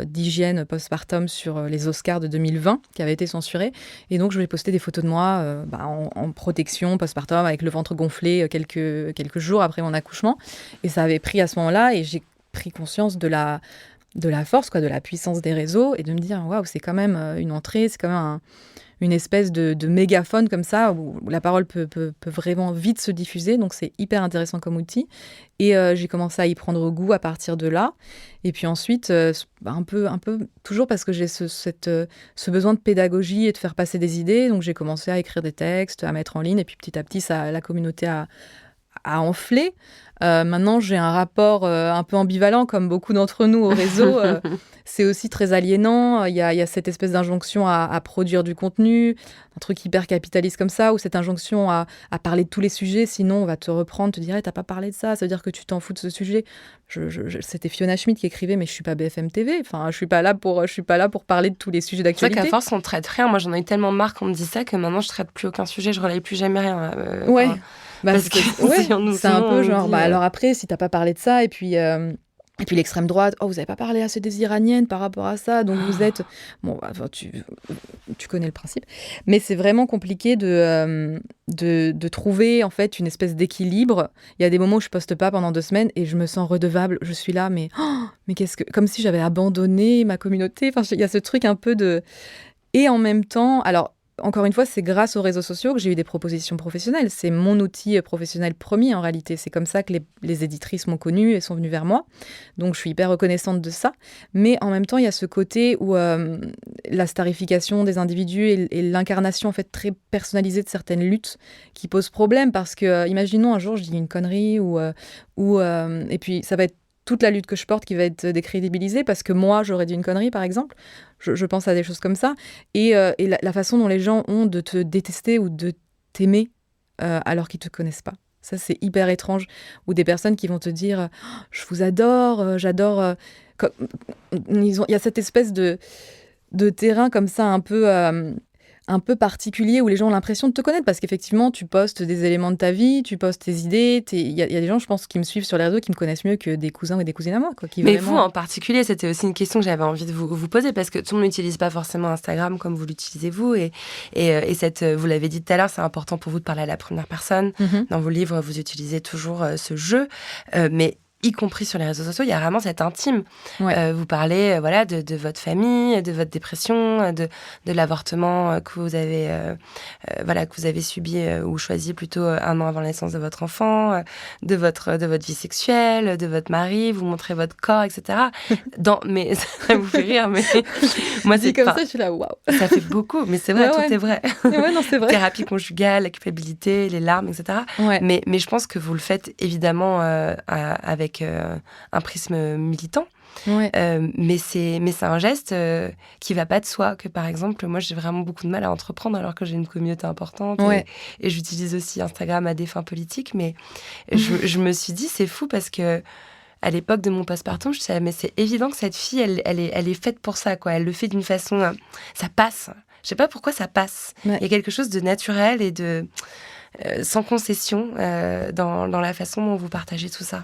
Speaker 2: d'hygiène postpartum sur les Oscars de 2020 qui avaient été censurés, et donc je vais poster des photos de moi en protection postpartum avec le ventre gonflé quelques jours après mon accouchement, et ça avait pris à ce moment-là, et j'ai pris conscience de la force, de la puissance des réseaux, et de me dire waouh, c'est quand même une entrée, c'est quand même une espèce de mégaphone comme ça, où la parole peut vraiment vite se diffuser. Donc c'est hyper intéressant comme outil. Et j'ai commencé à y prendre goût à partir de là. Et puis ensuite, un peu toujours parce que j'ai ce besoin de pédagogie et de faire passer des idées. Donc j'ai commencé à écrire des textes, à mettre en ligne. Et puis petit à petit, la communauté a enflé. Maintenant, j'ai un rapport un peu ambivalent, comme beaucoup d'entre nous au réseau. C'est aussi très aliénant. Il y a cette espèce d'injonction à produire du contenu, un truc hyper capitaliste comme ça, ou cette injonction à parler de tous les sujets, sinon on va te reprendre, te dire hey, « t'as pas parlé de ça, ça veut dire que tu t'en fous de ce sujet ». C'était Fiona Schmidt qui écrivait « mais je suis pas BFM TV, enfin, je suis pas là pour parler de tous les sujets d'actualité ».
Speaker 6: C'est vrai qu'à force, on ne traite rien. Moi, j'en ai eu tellement marre qu'on me dise ça que maintenant, je traite plus aucun sujet, je relaye plus jamais rien.
Speaker 2: Ouais.
Speaker 6: Parce que
Speaker 2: c'est un peu genre, alors après, si t'as pas parlé de ça, et puis l'extrême droite, vous avez pas parlé assez des Iraniennes par rapport à ça, donc vous êtes... Bon, tu connais le principe. Mais c'est vraiment compliqué de trouver, en fait, une espèce d'équilibre. Il y a des moments où je poste pas pendant 2 semaines et je me sens redevable. Je suis là, mais qu'est-ce que... Comme si j'avais abandonné ma communauté. Enfin, il y a ce truc un peu de... Et en même temps, alors... Encore une fois, c'est grâce aux réseaux sociaux que j'ai eu des propositions professionnelles. C'est mon outil professionnel premier, en réalité. C'est comme ça que les éditrices m'ont connue et sont venues vers moi. Donc, je suis hyper reconnaissante de ça. Mais en même temps, il y a ce côté où la starification des individus et l'incarnation en fait, très personnalisée de certaines luttes qui posent problème. Parce que, imaginons un jour, je dis une connerie et puis ça va être toute la lutte que je porte qui va être décrédibilisée parce que moi, j'aurais dit une connerie, par exemple. Je pense à des choses comme ça. Et la façon dont les gens ont de te détester ou de t'aimer alors qu'ils ne te connaissent pas. Ça, c'est hyper étrange. Ou des personnes qui vont te dire « Je vous adore, j'adore... » Il y a cette espèce de terrain comme ça un peu particulier où les gens ont l'impression de te connaître parce qu'effectivement, tu postes des éléments de ta vie, tu postes tes idées. Il y a des gens, je pense, qui me suivent sur les réseaux qui me connaissent mieux que des cousins ou des cousines à moi. Quoi,
Speaker 6: Mais vraiment... vous, en particulier, c'était aussi une question que j'avais envie de vous poser parce que tout le monde n'utilise pas forcément Instagram comme vous l'utilisez vous. Et vous l'avez dit tout à l'heure, c'est important pour vous de parler à la première personne. Dans vos livres, vous utilisez toujours ce jeu. Mais y compris sur les réseaux sociaux, il y a vraiment cet intime. Vous parlez de votre famille, de votre dépression, de l'avortement que vous avez subi ou choisi plutôt 1 an avant la naissance de votre enfant, de votre vie sexuelle, de votre mari, vous montrez votre corps, etc. Mais ça vous fait rire, mais moi c'est
Speaker 2: comme ça, je suis là, waouh.
Speaker 6: Ça fait beaucoup, mais c'est vrai, tout est vrai.
Speaker 2: Non, c'est vrai.
Speaker 6: Thérapie conjugale, la culpabilité, les larmes, etc. Mais je pense que vous le faites évidemment avec un prisme militant. Mais c'est un geste qui va pas de soi, que par exemple moi j'ai vraiment beaucoup de mal à entreprendre alors que j'ai une communauté importante et j'utilise aussi Instagram à des fins politiques, mais je me suis dit c'est fou parce que à l'époque de mon postpartum, je disais mais c'est évident que cette fille elle est faite pour ça, quoi. Elle le fait d'une façon ça passe, je sais pas pourquoi ça passe. Il y a quelque chose de naturel et de sans concession dans la façon dont vous partagez tout ça.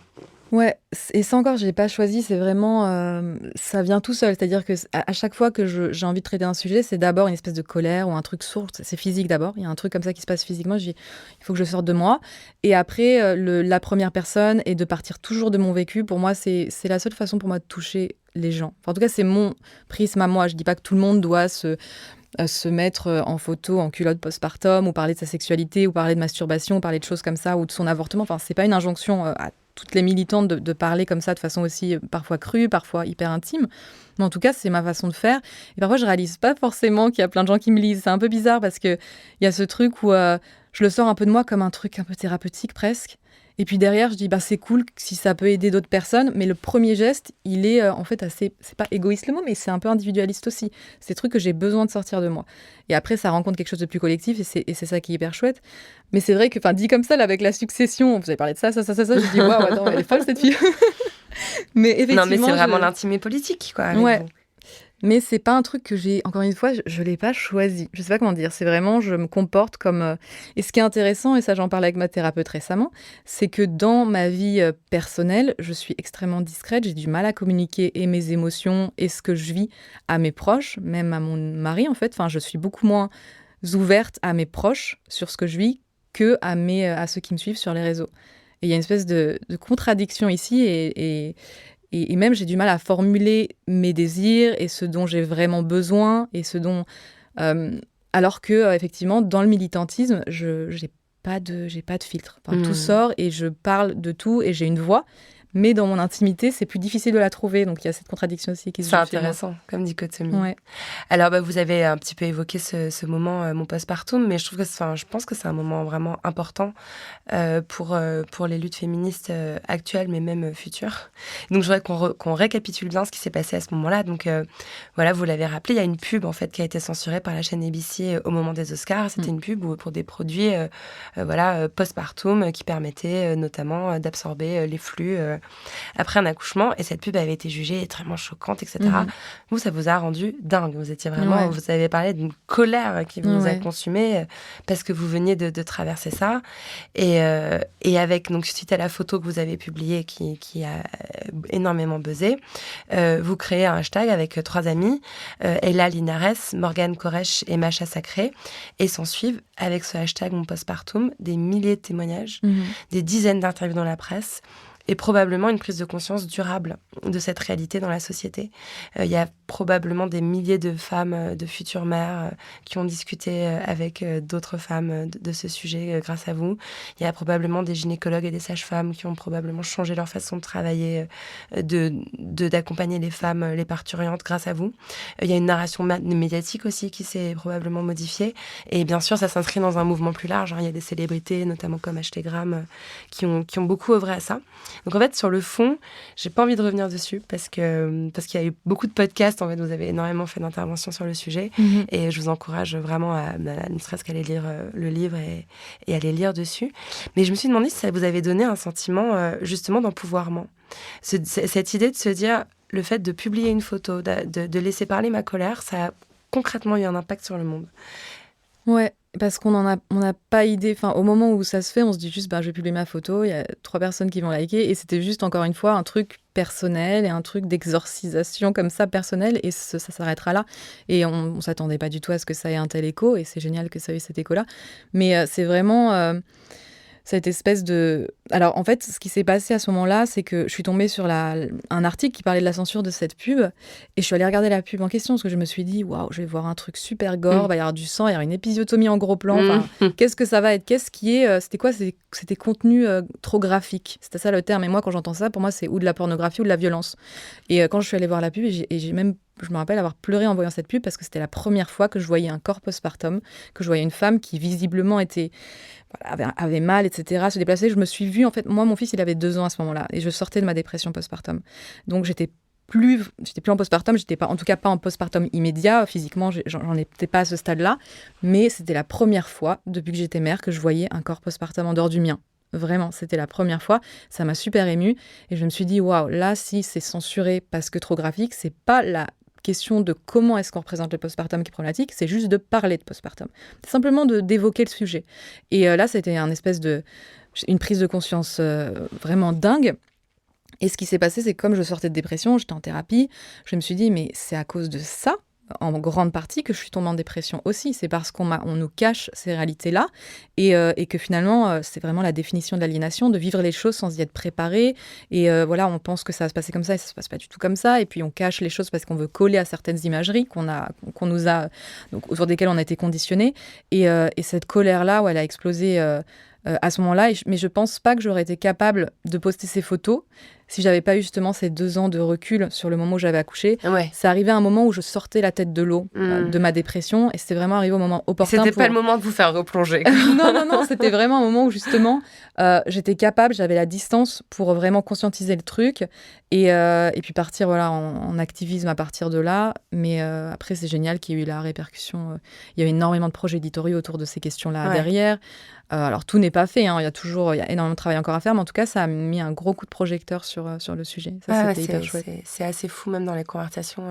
Speaker 2: Ouais, et ça encore, je l'ai pas choisi, c'est vraiment... ça vient tout seul, c'est-à-dire que à chaque fois que j'ai envie de traiter un sujet, c'est d'abord une espèce de colère ou un truc sourd, c'est physique d'abord, il y a un truc comme ça qui se passe physiquement, je dis, il faut que je sorte de moi. Et après, la première personne est de partir toujours de mon vécu. Pour moi, c'est la seule façon pour moi de toucher les gens. Enfin, en tout cas, c'est mon prisme à moi. Je dis pas que tout le monde doit se mettre en photo en culotte postpartum ou parler de sa sexualité ou parler de masturbation, ou parler de choses comme ça ou de son avortement. Enfin, c'est pas une injonction à toutes les militantes de parler comme ça de façon aussi parfois crue, parfois hyper intime. Mais en tout cas, c'est ma façon de faire. Et parfois, je réalise pas forcément qu'il y a plein de gens qui me lisent. C'est un peu bizarre parce qu'il y a ce truc où je le sors un peu de moi comme un truc un peu thérapeutique presque. Et puis derrière, je dis, c'est cool si ça peut aider d'autres personnes. Mais le premier geste, il est en fait assez... C'est pas égoïste le mot, mais c'est un peu individualiste aussi. C'est des trucs que j'ai besoin de sortir de moi. Et après, ça rencontre quelque chose de plus collectif et c'est ça qui est hyper chouette. Mais c'est vrai que, dit comme ça, là, avec la succession, vous avez parlé de ça, je dis, waouh, attends, elle est folle cette fille. Mais effectivement...
Speaker 6: Non, mais c'est vraiment l'intime politique, quoi, avec vous.
Speaker 2: Mais c'est pas un truc que encore une fois, je l'ai pas choisi. Je sais pas comment dire. C'est vraiment, je me comporte comme... Et ce qui est intéressant, et ça j'en parlais avec ma thérapeute récemment, c'est que dans ma vie personnelle, je suis extrêmement discrète. J'ai du mal à communiquer et mes émotions et ce que je vis à mes proches, même à mon mari en fait. Enfin, je suis beaucoup moins ouverte à mes proches sur ce que je vis que à ceux qui me suivent sur les réseaux. Et il y a une espèce de contradiction ici et même, j'ai du mal à formuler mes désirs et ce dont j'ai vraiment besoin et ce dont... alors que, effectivement, dans le militantisme, j'ai pas de filtre. Tout sort et je parle de tout et j'ai une voix. Mais dans mon intimité, c'est plus difficile de la trouver. Donc, il y a cette contradiction aussi qui se joue.
Speaker 6: C'est intéressant, comme dicotomie. Ouais. Alors, vous avez un petit peu évoqué ce moment, mon postpartum, mais je pense que c'est un moment vraiment important pour les luttes féministes actuelles, mais même futures. Donc, je voudrais qu'on récapitule bien ce qui s'est passé à ce moment-là. Donc, vous l'avez rappelé, il y a une pub, en fait, qui a été censurée par la chaîne ABC au moment des Oscars. C'était une pub pour des produits postpartum qui permettaient notamment d'absorber les flux après un accouchement, et cette pub avait été jugée extrêmement choquante, etc. Vous, ça vous a rendu dingue. Vous étiez vraiment, vous avez parlé d'une colère qui vous a consumé parce que vous veniez de traverser ça. Et avec, donc, suite à la photo que vous avez publiée qui a énormément buzzé, vous créez un hashtag avec 3 amis, Ella Linares, Morgane Koresh et Macha Sacré, et s'en suivent avec ce hashtag mon postpartum des milliers de témoignages, des dizaines d'interviews dans la presse, et probablement une prise de conscience durable de cette réalité dans la société. Il y a probablement des milliers de femmes, de futures mères, qui ont discuté avec d'autres femmes de ce sujet grâce à vous. Il y a probablement des gynécologues et des sages-femmes qui ont probablement changé leur façon de travailler, d'accompagner les femmes, les parturientes grâce à vous. Il y a une narration médiatique aussi qui s'est probablement modifiée. Et bien sûr, ça s'inscrit dans un mouvement plus large. Il y a des célébrités, notamment comme Ashley Graham, qui ont beaucoup œuvré à ça. Donc en fait, sur le fond, j'ai pas envie de revenir dessus parce qu'il y a eu beaucoup de podcasts. En fait, vous avez énormément fait d'interventions sur le sujet et je vous encourage vraiment à ne serait-ce qu'à aller lire le livre et à aller lire dessus. Mais je me suis demandé si ça vous avait donné un sentiment justement d'empouvoirment. Cette idée de se dire, le fait de publier une photo, de laisser parler ma colère, ça a concrètement eu un impact sur le monde.
Speaker 2: Ouais, parce qu'on n'a pas idée. Enfin, au moment où ça se fait, on se dit juste, je vais publier ma photo, il y a 3 personnes qui vont liker. Et c'était juste, encore une fois, un truc personnel et un truc d'exorcisation comme ça, personnel. Et ça s'arrêtera là. Et on ne s'attendait pas du tout à ce que ça ait un tel écho. Et c'est génial que ça ait eu cet écho-là. Mais c'est vraiment... cette espèce de... Alors, en fait, ce qui s'est passé à ce moment-là, c'est que je suis tombée sur un article qui parlait de la censure de cette pub, et je suis allée regarder la pub en question, parce que je me suis dit, waouh, je vais voir un truc super gore, il va y avoir du sang, il y aura une épisiotomie en gros plan, qu'est-ce que ça va être? Qu'est-ce qui est... C'était quoi? C'était contenu trop graphique. C'était ça le terme. Et moi, quand j'entends ça, pour moi, c'est ou de la pornographie ou de la violence. Et quand je suis allée voir la pub, j'ai même... Je me rappelle avoir pleuré en voyant cette pub, parce que c'était la première fois que je voyais un corps postpartum, que je voyais une femme qui visiblement avait mal, etc., se déplacer. Je me suis vue, en fait, moi, mon fils, il avait 2 ans à ce moment-là, et je sortais de ma dépression postpartum. Donc, j'étais plus en postpartum, j'étais pas, en tout cas pas en postpartum immédiat, physiquement, j'en étais pas à ce stade-là, mais c'était la première fois, depuis que j'étais mère, que je voyais un corps postpartum en dehors du mien. Vraiment, c'était la première fois. Ça m'a super émue, et je me suis dit, waouh, là, si c'est censuré parce que trop graphique, c'est pas la question de comment est-ce qu'on représente le postpartum qui est problématique, c'est juste de parler de postpartum. C'est simplement d'évoquer le sujet. Et là, c'était une prise de conscience vraiment dingue. Et ce qui s'est passé, c'est que comme je sortais de dépression, j'étais en thérapie, je me suis dit, mais c'est à cause de ça, en grande partie, que je suis tombée en dépression aussi. C'est parce qu'on nous cache ces réalités-là et que finalement, c'est vraiment la définition de l'aliénation, de vivre les choses sans y être préparé. Et voilà, on pense que ça va se passer comme ça et ça se passe pas du tout comme ça. Et puis on cache les choses parce qu'on veut coller à certaines imageries qu'on nous a, donc, autour desquelles on a été conditionnés. Et cette colère-là, elle a explosé à ce moment-là. Mais je pense pas que j'aurais été capable de poster ces photos si j'avais pas eu justement ces 2 ans de recul sur le moment où j'avais accouché.
Speaker 6: Ouais.
Speaker 2: C'est arrivé à un moment où je sortais la tête de l'eau de ma dépression, et c'était vraiment arrivé au moment opportun.
Speaker 6: C'était pas le moment de vous faire replonger.
Speaker 2: non, c'était vraiment un moment où justement j'étais capable, j'avais la distance pour vraiment conscientiser le truc et puis partir en activisme à partir de là. Mais après, c'est génial qu'il y ait eu la répercussion. Il y a eu énormément de projets éditoriaux autour de ces questions-là derrière. Alors tout n'est pas fait, hein. Il y a énormément de travail encore à faire, mais en tout cas, ça a mis un gros coup de projecteur sur le sujet. Ça, c'était hyper chouette.
Speaker 6: C'est assez fou, même dans les conversations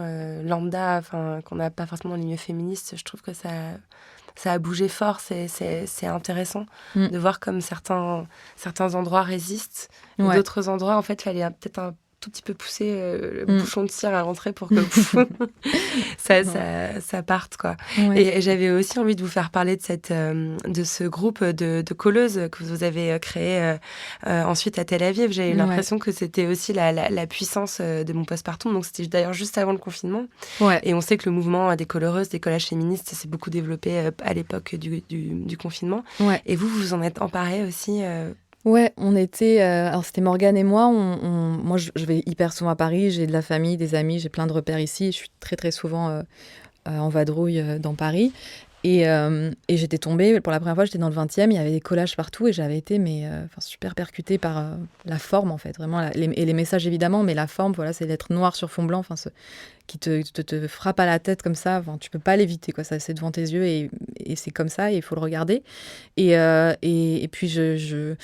Speaker 6: lambda, qu'on n'a pas forcément dans le milieu féministe. Je trouve que ça a bougé fort. C'est intéressant de voir comme certains endroits résistent et d'autres endroits, en fait, il fallait peut-être un tout petit peu pousser le bouchon de cire à l'entrée pour que ça parte, quoi. Ouais. Et j'avais aussi envie de vous faire parler de ce groupe de colleuses que vous avez créé ensuite à Tel Aviv. J'ai eu l'impression que c'était aussi la puissance de mon postpartum. Donc c'était d'ailleurs juste avant le confinement. Ouais. Et on sait que le mouvement des coloreuses, des collages féministes, s'est beaucoup développé à l'époque du confinement. Ouais. Et vous en êtes emparé aussi
Speaker 2: Ouais, on était... alors, c'était Morgane et moi. Moi, je vais hyper souvent à Paris. J'ai de la famille, des amis. J'ai plein de repères ici. Je suis très, très souvent en vadrouille dans Paris. Et j'étais tombée, pour la première fois, j'étais dans le 20e. Il y avait des collages partout et j'avais été super percutée par la forme, en fait. Vraiment, et les messages, évidemment. Mais la forme, voilà, c'est lettres noires sur fond blanc. Qui te frappe à la tête comme ça, tu peux pas l'éviter, quoi. Ça, c'est devant tes yeux et c'est comme ça et il faut le regarder. Et puis je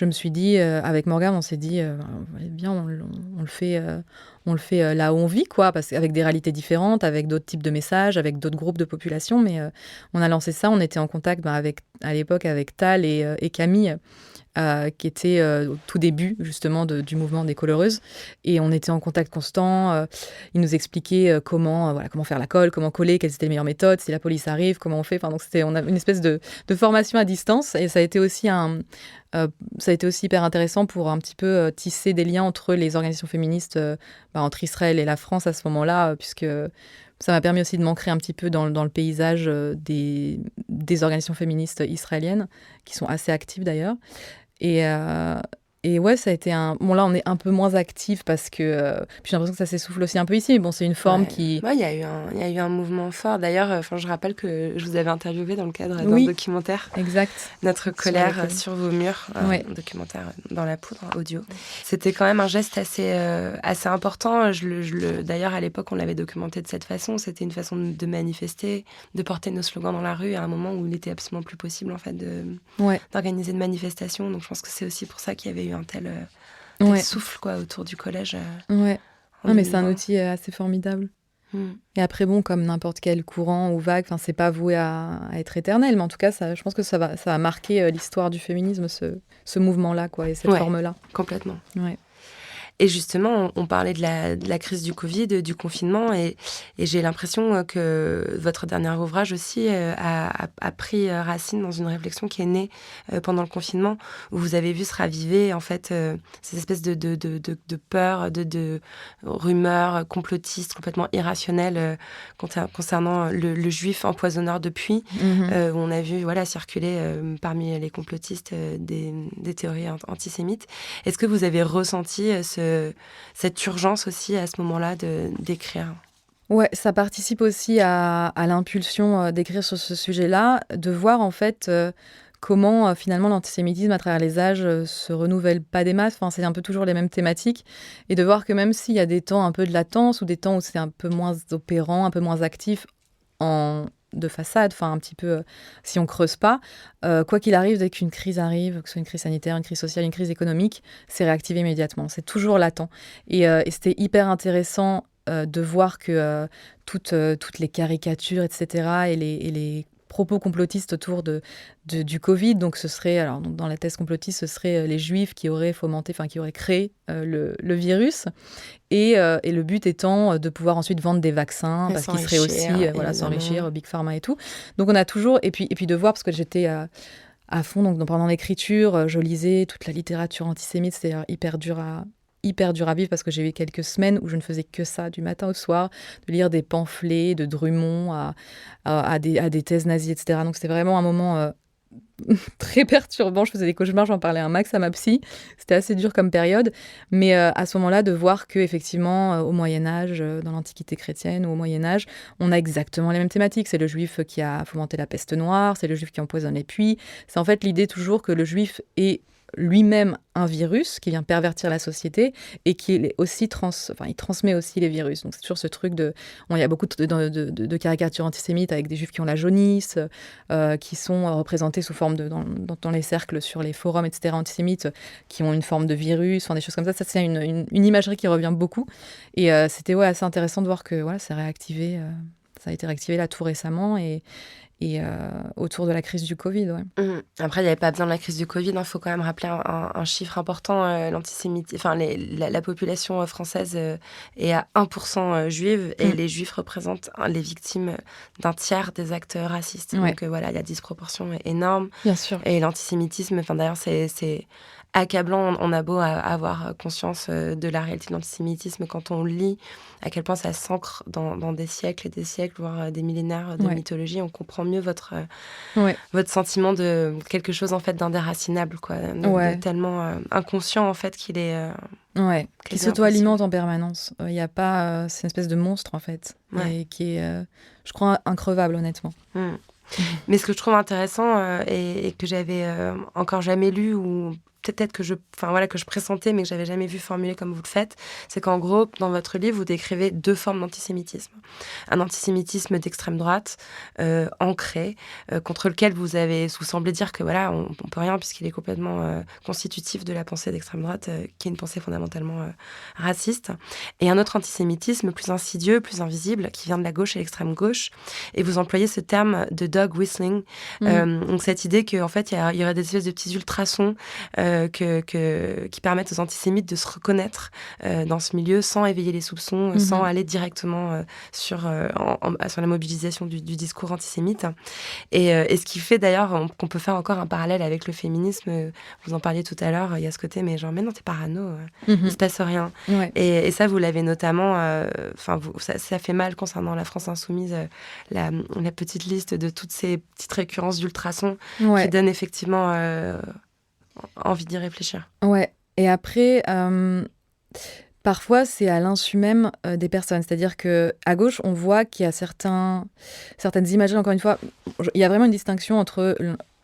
Speaker 2: me suis dit, avec Morgane, on s'est dit, bien, on le fait là où on vit, quoi, parce qu'avec des réalités différentes, avec d'autres types de messages, avec d'autres groupes de population, mais on a lancé ça, on était en contact à l'époque avec Tal et Camille, qui était au tout début justement du mouvement des coloreuses, et on était en contact constant. Ils nous expliquaient comment faire la colle, comment coller, quelles étaient les meilleures méthodes, si la police arrive, comment on fait. Donc on a une espèce de formation à distance, et ça a été aussi hyper intéressant pour un petit peu tisser des liens entre les organisations féministes, entre Israël et la France à ce moment-là, puisque ça m'a permis aussi de m'ancrer un petit peu dans le paysage des organisations féministes israéliennes, qui sont assez actives d'ailleurs. Et Et ouais, ça a été un... Bon, là, on est un peu moins actif parce que... puis j'ai l'impression que ça s'essouffle aussi un peu ici. Mais bon, c'est une forme qui...
Speaker 6: Ouais, il y a eu un mouvement fort. D'ailleurs, je rappelle que je vous avais interviewé dans le cadre d'un documentaire.
Speaker 2: Exact.
Speaker 6: Notre colère sur vos murs. Un documentaire dans la poudre, audio. C'était quand même un geste assez important. D'ailleurs, à l'époque, on l'avait documenté de cette façon. C'était une façon de manifester, de porter nos slogans dans la rue à un moment où il n'était absolument plus possible, en fait, d'organiser de manifestations. Donc, je pense que c'est aussi pour ça qu'il y avait eu un tel souffle quoi, autour du collège.
Speaker 2: Ouais. Non, mais c'est un outil assez formidable. Et après, bon, comme n'importe quel courant ou vague, c'est pas voué à être éternel, mais en tout cas, je pense que ça a marqué l'histoire du féminisme, ce mouvement-là, quoi, et cette forme-là.
Speaker 6: Complètement.
Speaker 2: Ouais.
Speaker 6: Et justement, on parlait de la crise du Covid, du confinement, et j'ai l'impression que votre dernier ouvrage aussi a pris racine dans une réflexion qui est née pendant le confinement, où vous avez vu se raviver en fait ces espèces de peurs, de rumeurs complotistes complètement irrationnelles concernant le juif empoisonneur de Puy, où on a vu circuler parmi les complotistes des théories antisémites. Est-ce que vous avez ressenti cette urgence aussi à ce moment-là d'écrire?
Speaker 2: Ouais, ça participe aussi à l'impulsion d'écrire sur ce sujet-là, de voir en fait comment finalement l'antisémitisme à travers les âges se renouvelle pas des masses, c'est un peu toujours les mêmes thématiques, et de voir que même s'il y a des temps un peu de latence ou des temps où c'est un peu moins opérant, un peu moins actif de façade, un petit peu, si on creuse pas, quoi qu'il arrive, dès qu'une crise arrive, que ce soit une crise sanitaire, une crise sociale, une crise économique, c'est réactivé immédiatement. C'est toujours latent. Et c'était hyper intéressant de voir que toutes les caricatures, etc., et les propos complotistes autour du Covid, donc ce serait, alors dans la thèse complotiste, ce serait les Juifs qui auraient fomenté, qui auraient créé le virus, et le but étant de pouvoir ensuite vendre des vaccins, parce qu'ils seraient aussi, s'enrichir, Big Pharma et tout. Donc on a toujours, et puis de voir, parce que j'étais à fond, donc pendant l'écriture, je lisais toute la littérature antisémite, c'était hyper dur à vivre, parce que j'ai eu quelques semaines où je ne faisais que ça, du matin au soir, de lire des pamphlets de Drummond à des thèses nazies, etc. Donc c'était vraiment un moment très perturbant. Je faisais des cauchemars, j'en parlais un max à ma psy. C'était assez dur comme période. Mais à ce moment-là, de voir qu'effectivement, au Moyen-Âge, dans l'Antiquité chrétienne ou au Moyen-Âge, on a exactement les mêmes thématiques. C'est le juif qui a fomenté la peste noire, c'est le juif qui empoisonne les puits. C'est en fait l'idée toujours que le juif est lui-même un virus qui vient pervertir la société et qui est aussi il transmet aussi les virus. Donc c'est toujours ce truc il y a beaucoup de caricatures antisémites avec des juifs qui ont la jaunisse, qui sont représentés sous forme dans les cercles sur les forums, etc., antisémites, qui ont une forme de virus, des choses comme ça. Ça, c'est une imagerie qui revient beaucoup. Et c'était assez intéressant de voir que c'est réactivé. Ça a été réactivé là tout récemment et autour de la crise du Covid.
Speaker 6: Après, il n'y avait pas besoin de la crise du Covid. Il faut quand même rappeler un chiffre important. La population française est à 1% juive, et les juifs représentent les victimes d'un tiers des actes racistes. Donc il y a disproportion énorme.
Speaker 2: Bien sûr.
Speaker 6: Et l'antisémitisme, d'ailleurs, c'est accablant. On a beau avoir conscience de la réalité de l'antisémitisme quand on lit à quel point ça s'ancre dans des siècles et des siècles, voire des millénaires de mythologie. On comprend mieux votre sentiment de quelque chose en fait d'indéracinable, de tellement inconscient en fait qu'il est
Speaker 2: qui s'auto-alimente en permanence. Il y a pas, c'est une espèce de monstre en fait, et qui est, je crois, increvable honnêtement.
Speaker 6: Mais ce que je trouve intéressant et que j'avais encore jamais lu, ou peut-être que je pressentais mais que j'avais jamais vu formulé comme vous le faites, c'est qu'en gros, dans votre livre, vous décrivez deux formes d'antisémitisme. Un antisémitisme d'extrême droite, ancré, contre lequel vous semblez dire que on peut rien puisqu'il est complètement constitutif de la pensée d'extrême droite, qui est une pensée fondamentalement raciste. Et un autre antisémitisme plus insidieux, plus invisible, qui vient de la gauche et l'extrême gauche. Et vous employez ce terme de dog whistling. Donc cette idée qu'en fait, il y aurait des espèces de petits ultrasons qui permettent aux antisémites de se reconnaître dans ce milieu sans éveiller les soupçons, sans aller directement sur la mobilisation du discours antisémite. Et ce qui fait d'ailleurs qu'on peut faire encore un parallèle avec le féminisme. Vous en parliez tout à l'heure, il y a ce côté, mais genre, mais non, t'es parano, il se passe rien. Et ça, vous l'avez notamment, ça fait mal concernant la France insoumise, la petite liste de toutes ces petites récurrences d'ultrasons qui donnent effectivement envie d'y réfléchir.
Speaker 2: Ouais, Et après, parfois, c'est à l'insu même des personnes. C'est-à-dire qu'à gauche, on voit qu'il y a certaines imageries, encore une fois, il y a vraiment une distinction entre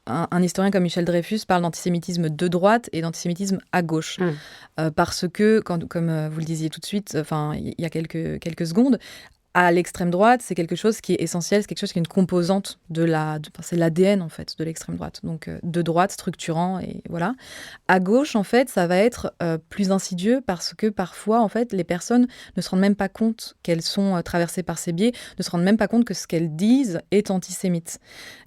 Speaker 2: un historien comme Michel Dreyfus parle d'antisémitisme de droite et d'antisémitisme à gauche. Parce que, comme vous le disiez tout de suite, il y a quelques secondes, à l'extrême droite, c'est quelque chose qui est essentiel, c'est quelque chose qui est une composante c'est l'ADN en fait de l'extrême droite. Donc de droite, structurant et voilà. À gauche, en fait, ça va être plus insidieux parce que parfois, en fait, les personnes ne se rendent même pas compte qu'elles sont traversées par ces biais, ne se rendent même pas compte que ce qu'elles disent est antisémite.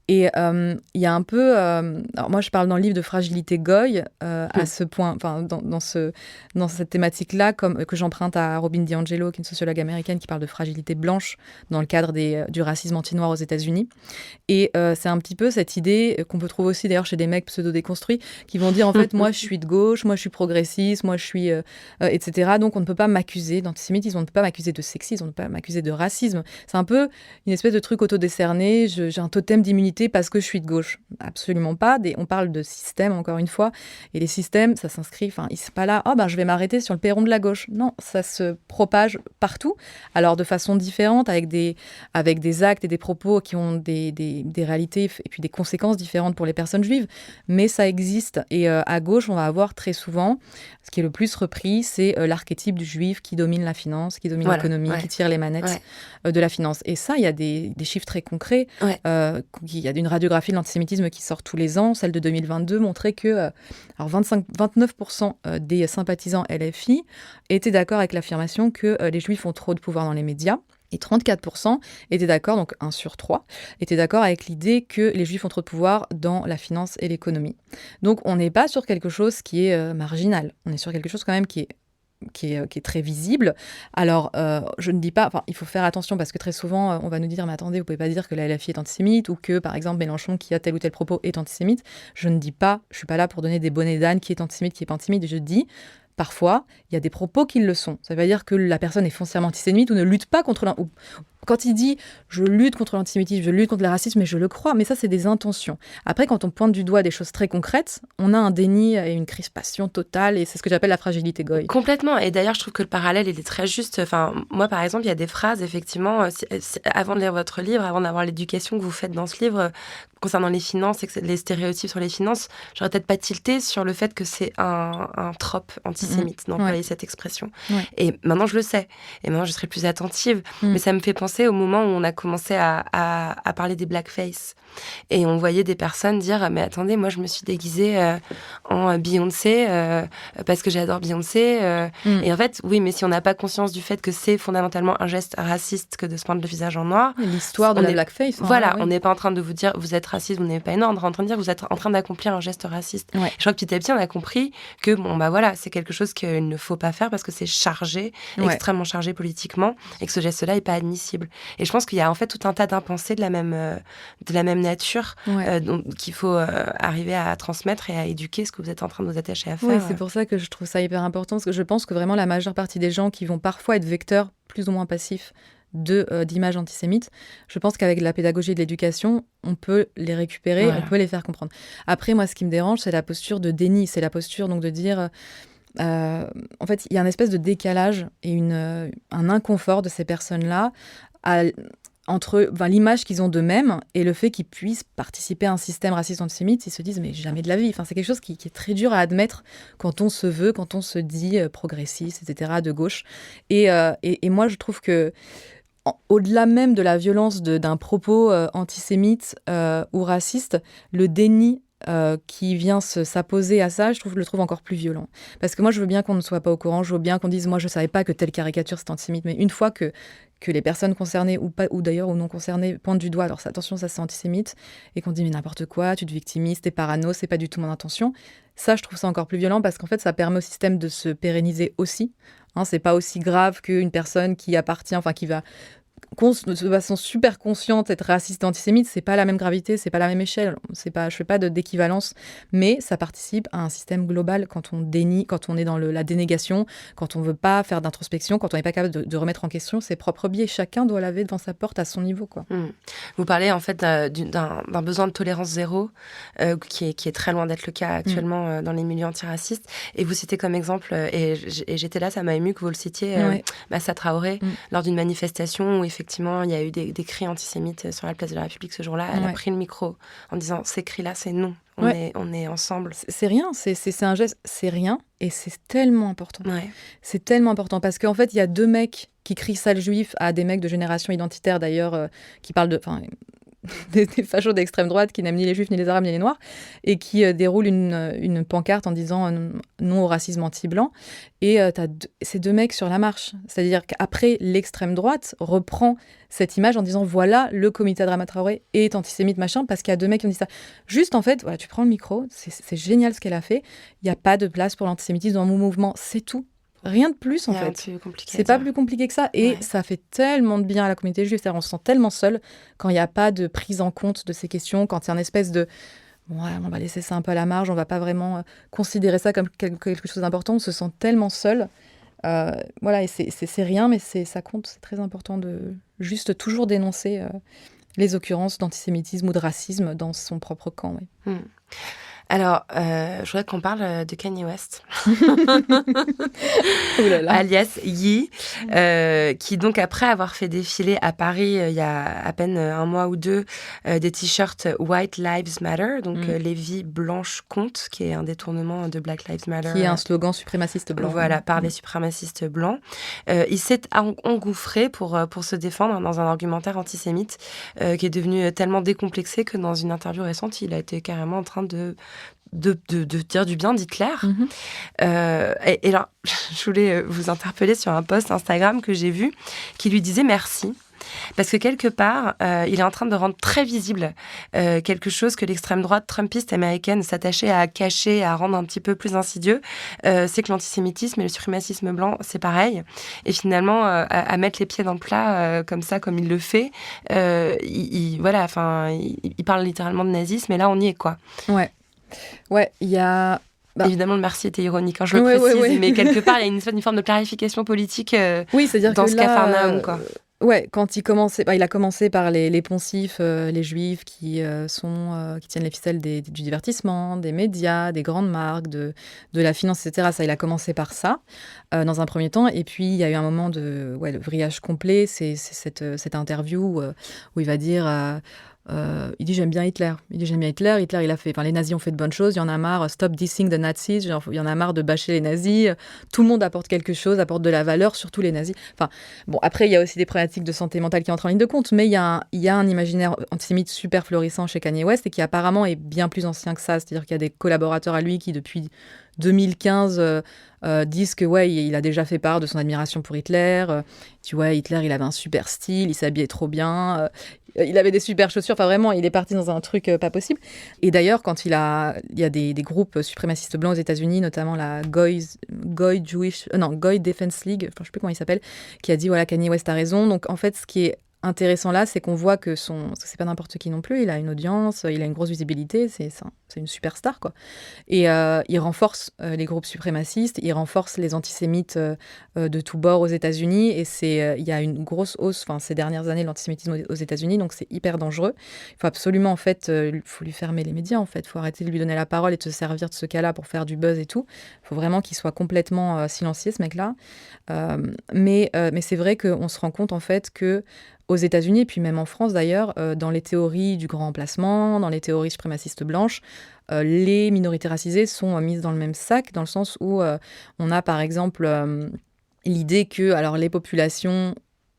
Speaker 2: Et il y a un peu... alors moi, je parle dans le livre de fragilité Goy, à ce point, dans cette thématique-là, que j'emprunte à Robin DiAngelo, qui est une sociologue américaine qui parle de fragilité blanche dans le cadre du racisme anti-noir aux États-Unis. Et c'est un petit peu cette idée qu'on peut trouver aussi d'ailleurs chez des mecs pseudo-déconstruits qui vont dire en fait, moi, je suis de gauche, moi, je suis progressiste, moi, je suis... etc. Donc, on ne peut pas m'accuser d'antisémitisme, on ne peut pas m'accuser de sexisme, on ne peut pas m'accuser de racisme. C'est un peu une espèce de truc autodécerné, j'ai un totem d'immunité parce que je suis de gauche. Absolument pas. On parle de système, encore une fois. Et les systèmes, ça s'inscrit... c'est pas là, je vais m'arrêter sur le perron de la gauche. Non, ça se propage partout. Alors, de façon différente, avec des actes et des propos qui ont des réalités et puis des conséquences différentes pour les personnes juives. Mais ça existe. Et à gauche, on va avoir très souvent, ce qui est le plus repris, c'est l'archétype du juif qui domine la finance, qui domine l'économie, qui tire les manettes de la finance. Et ça, il y a des chiffres très concrets. Il y a une radiographie de l'antisémitisme qui sort tous les ans. Celle de 2022 montrait que 29% des sympathisants LFI étaient d'accord avec l'affirmation que les juifs ont trop de pouvoir dans les médias. Et 34% étaient d'accord, donc 1 sur 3, étaient d'accord avec l'idée que les juifs ont trop de pouvoir dans la finance et l'économie. Donc on n'est pas sur quelque chose qui est marginal. On est sur quelque chose quand même qui est très visible. Alors, je ne dis pas... il faut faire attention parce que très souvent, on va nous dire « Mais attendez, vous ne pouvez pas dire que la LFI est antisémite ou que, par exemple, Mélenchon, qui a tel ou tel propos, est antisémite. » Je ne dis pas, je ne suis pas là pour donner des bonnets d'âne qui est antisémite, qui n'est pas antisémite. Je dis... Parfois, il y a des propos qui le sont. Ça veut dire que la personne est foncièrement antisémite ou ne lutte pas contre... Quand il dit « je lutte contre l'antisémitisme, je lutte contre le racisme », mais je le crois, mais ça, c'est des intentions. Après, quand on pointe du doigt des choses très concrètes, on a un déni et une crispation totale, et c'est ce que j'appelle la fragilité Goy.
Speaker 6: Complètement, et d'ailleurs, je trouve que le parallèle, il est très juste. Moi, par exemple, il y a des phrases, effectivement, avant de lire votre livre, avant d'avoir l'éducation que vous faites dans ce livre, concernant les finances et les stéréotypes sur les finances, j'aurais peut-être pas tilté sur le fait que c'est un trope antisémite d'employer cette expression. Et maintenant, je le sais. Et maintenant, je serai plus attentive. Mais ça me fait penser au moment où on a commencé à parler des blackface. Et on voyait des personnes dire « Mais attendez, moi, je me suis déguisée en Beyoncé parce que j'adore Beyoncé. Et en fait, oui, mais si on n'a pas conscience du fait que c'est fondamentalement un geste raciste que de se peindre le visage en noir...
Speaker 2: L'histoire de la blackface.
Speaker 6: Voilà, on n'est pas en train de vous dire « Vous êtes raciste, vous n'aimez pas une ordre », on est en train de dire « Vous êtes en train d'accomplir un geste raciste ». Je crois que petit à petit, on a compris que, c'est quelque chose qu'il ne faut pas faire parce que c'est chargé, extrêmement chargé politiquement, et que ce geste-là n'est pas admissible. Et je pense qu'il y a en fait tout un tas d'impensés de la même nature qu'il faut arriver à transmettre et à éduquer, ce que vous êtes en train de vous attacher à faire.
Speaker 2: Oui, c'est pour ça que je trouve ça hyper important, parce que je pense que vraiment la majeure partie des gens qui vont parfois être vecteurs plus ou moins passifs d'images antisémites, je pense qu'avec la pédagogie et de l'éducation, on peut les récupérer, on peut les faire comprendre. Après, moi, ce qui me dérange, c'est la posture de déni, c'est la posture donc de dire... en fait, il y a une espèce de décalage et un inconfort de ces personnes-là entre l'image qu'ils ont d'eux-mêmes et le fait qu'ils puissent participer à un système raciste antisémite. Ils se disent, mais jamais de la vie. C'est quelque chose qui est très dur à admettre quand on se veut, quand on se dit progressiste, etc., de gauche. Et moi, je trouve que au-delà même de la violence d'un propos antisémite ou raciste, le déni qui vient s'apposer à ça, je le trouve encore plus violent. Parce que moi, je veux bien qu'on ne soit pas au courant, je veux bien qu'on dise, moi, je ne savais pas que telle caricature, c'est antisémite, mais une fois que les personnes concernées, ou d'ailleurs ou non concernées, pointent du doigt, alors attention, ça c'est antisémite, et qu'on dit, mais n'importe quoi, tu te victimises, t'es parano, c'est pas du tout mon intention, ça, je trouve ça encore plus violent, parce qu'en fait, ça permet au système de se pérenniser aussi. C'est pas aussi grave qu'une personne qui appartient, qui va de façon super consciente, être raciste et antisémite, c'est pas la même gravité, c'est pas la même échelle. Je fais pas d'équivalence, mais ça participe à un système global quand on dénie, quand on est dans la dénégation, quand on veut pas faire d'introspection, quand on n'est pas capable de remettre en question ses propres biais. Chacun doit laver devant sa porte à son niveau, quoi.
Speaker 6: Vous parlez en fait d'un besoin de tolérance zéro qui est très loin d'être le cas actuellement dans les milieux antiracistes. Et vous citez comme exemple, et j'étais là, ça m'a ému que vous le citiez, Massa Traoré, lors d'une manifestation où effectivement il y a eu des cris antisémites sur la place de la République ce jour-là. Elle a pris le micro en disant ces cris-là, c'est non. On est ensemble.
Speaker 2: C'est rien, c'est un geste, c'est rien, et c'est tellement important. C'est tellement important parce qu'en fait, il y a 2 mecs qui crient sale juif à des mecs de génération identitaire d'ailleurs, qui parlent des fachos d'extrême droite qui n'aiment ni les juifs, ni les arabes, ni les noirs, et qui déroulent une pancarte en disant non au racisme anti-blanc. Et t'as ces 2 mecs sur la marche. C'est-à-dire qu'après, l'extrême droite reprend cette image en disant voilà, le comité Adama Traoré est antisémite, machin, parce qu'il y a 2 mecs qui ont dit ça. Juste, en fait, voilà, tu prends le micro, c'est génial ce qu'elle a fait. Il n'y a pas de place pour l'antisémitisme dans mon mouvement, c'est tout. Rien de plus, en fait. C'est pas plus compliqué que ça. Et ça fait tellement de bien à la communauté juive. C'est-à-dire, on se sent tellement seul quand il n'y a pas de prise en compte de ces questions, quand il y a une espèce de... Bon, on va laisser ça un peu à la marge, on va pas vraiment considérer ça comme quelque chose d'important. On se sent tellement seul. Voilà, et c'est rien, mais ça compte. C'est très important de juste toujours dénoncer les occurrences d'antisémitisme ou de racisme dans son propre camp. Oui.
Speaker 6: Alors, je voudrais qu'on parle de Kanye West,
Speaker 2: alias
Speaker 6: Ye, qui donc, après avoir fait défiler à Paris, il y a à peine un mois ou 2, des t-shirts White Lives Matter, donc les vies blanches comptent, qui est un détournement de Black Lives Matter.
Speaker 2: Qui est un slogan suprémaciste blanc.
Speaker 6: Voilà, par les suprémacistes blancs. Il s'est engouffré pour se défendre dans un argumentaire antisémite qui est devenu tellement décomplexé que dans une interview récente, il a été carrément en train de dire du bien d'Hitler. Et là, je voulais vous interpeller sur un post Instagram que j'ai vu qui lui disait merci. Parce que quelque part, il est en train de rendre très visible quelque chose que l'extrême droite trumpiste américaine s'attachait à cacher, à rendre un petit peu plus insidieux. C'est que l'antisémitisme et le suprémacisme blanc, c'est pareil. Et finalement, à mettre les pieds dans le plat comme ça, comme il le fait, il parle littéralement de nazisme, et là, on y est, quoi.
Speaker 2: Ouais, il y a...
Speaker 6: Évidemment, le merci était ironique, je le précise, mais quelque part, il y a une forme de clarification politique
Speaker 2: c'est-à-dire
Speaker 6: dans
Speaker 2: que
Speaker 6: ce
Speaker 2: là,
Speaker 6: Capharnaüm, quoi.
Speaker 2: Ouais, quand il a commencé par les poncifs, les juifs qui tiennent les ficelles du divertissement, des médias, des grandes marques, de la finance, etc. Ça, il a commencé par ça, dans un premier temps. Et puis, il y a eu un moment de vrillage complet. C'est cette interview où il va dire... il dit j'aime bien Hitler. Hitler, il a fait. Enfin, les nazis ont fait de bonnes choses. Il y en a marre. Stop dissing the Nazis. Genre, il y en a marre de bâcher les nazis. Tout le monde apporte quelque chose, apporte de la valeur, surtout les nazis. Enfin, bon, après, il y a aussi des problématiques de santé mentale qui entrent en ligne de compte. Mais il y a un imaginaire antisémite super florissant chez Kanye West et qui apparemment est bien plus ancien que ça. C'est-à-dire qu'il y a des collaborateurs à lui qui depuis 2015 disent que il a déjà fait part de son admiration pour Hitler. Tu vois, Hitler, il avait un super style, il s'habillait trop bien. Il avait des super chaussures, enfin vraiment, il est parti dans un truc pas possible. Et d'ailleurs, quand il y a des groupes suprémacistes blancs aux États-Unis, notamment la Goy Defense League, je sais plus comment il s'appelle, qui a dit voilà, Kanye West a raison. Donc en fait, ce qui est intéressant là, c'est qu'on voit que c'est pas n'importe qui non plus. Il a une audience, il a une grosse visibilité, c'est une superstar, quoi. Et il renforce les groupes suprémacistes, il renforce les antisémites de tous bords aux États-Unis. Et il y a une grosse hausse, ces dernières années, de l'antisémitisme aux États-Unis. Donc c'est hyper dangereux. Il faut absolument, en fait, faut lui fermer les médias. En fait, faut arrêter de lui donner la parole et de se servir de ce cas-là pour faire du buzz et tout. Il faut vraiment qu'il soit complètement silencieux, ce mec-là. Mais c'est vrai qu'on se rend compte, en fait, que aux États-Unis, et puis même en France d'ailleurs, dans les théories du grand remplacement, dans les théories suprémacistes blanches, les minorités racisées sont mises dans le même sac, dans le sens où on a par exemple l'idée que les populations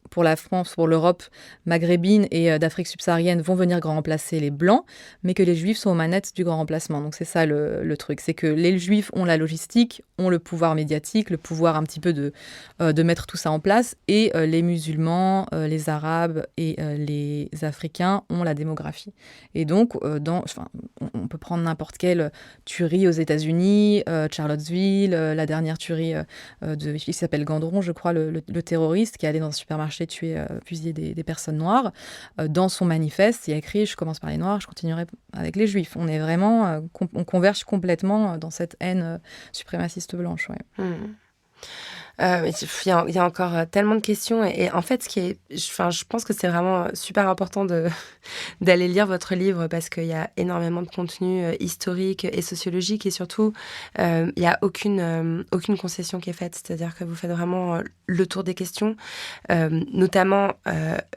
Speaker 2: pour la France, pour l'Europe maghrébine et d'Afrique subsaharienne vont venir grand remplacer les Blancs, mais que les Juifs sont aux manettes du grand remplacement. Donc c'est ça le truc, c'est que les Juifs ont la logistique, ont le pouvoir médiatique, le pouvoir un petit peu de mettre tout ça en place, et les musulmans, les Arabes et les Africains ont la démographie. Et donc, on peut prendre n'importe quelle tuerie aux États-Unis, Charlottesville, la dernière tuerie qui s'appelle Gendron, je crois, le terroriste qui est allé dans un supermarché chercher, tuer, fusiller des personnes noires. Dans son manifeste, il y a écrit « Je commence par les Noirs, je continuerai avec les Juifs ». On est vraiment, on converge complètement dans cette haine suprémaciste blanche. Ouais.
Speaker 6: Il y a encore tellement de questions et en fait, je pense que c'est vraiment super important d'aller lire votre livre parce qu'il y a énormément de contenu historique et sociologique et surtout, il n'y a aucune concession qui est faite. C'est-à-dire que vous faites vraiment le tour des questions, notamment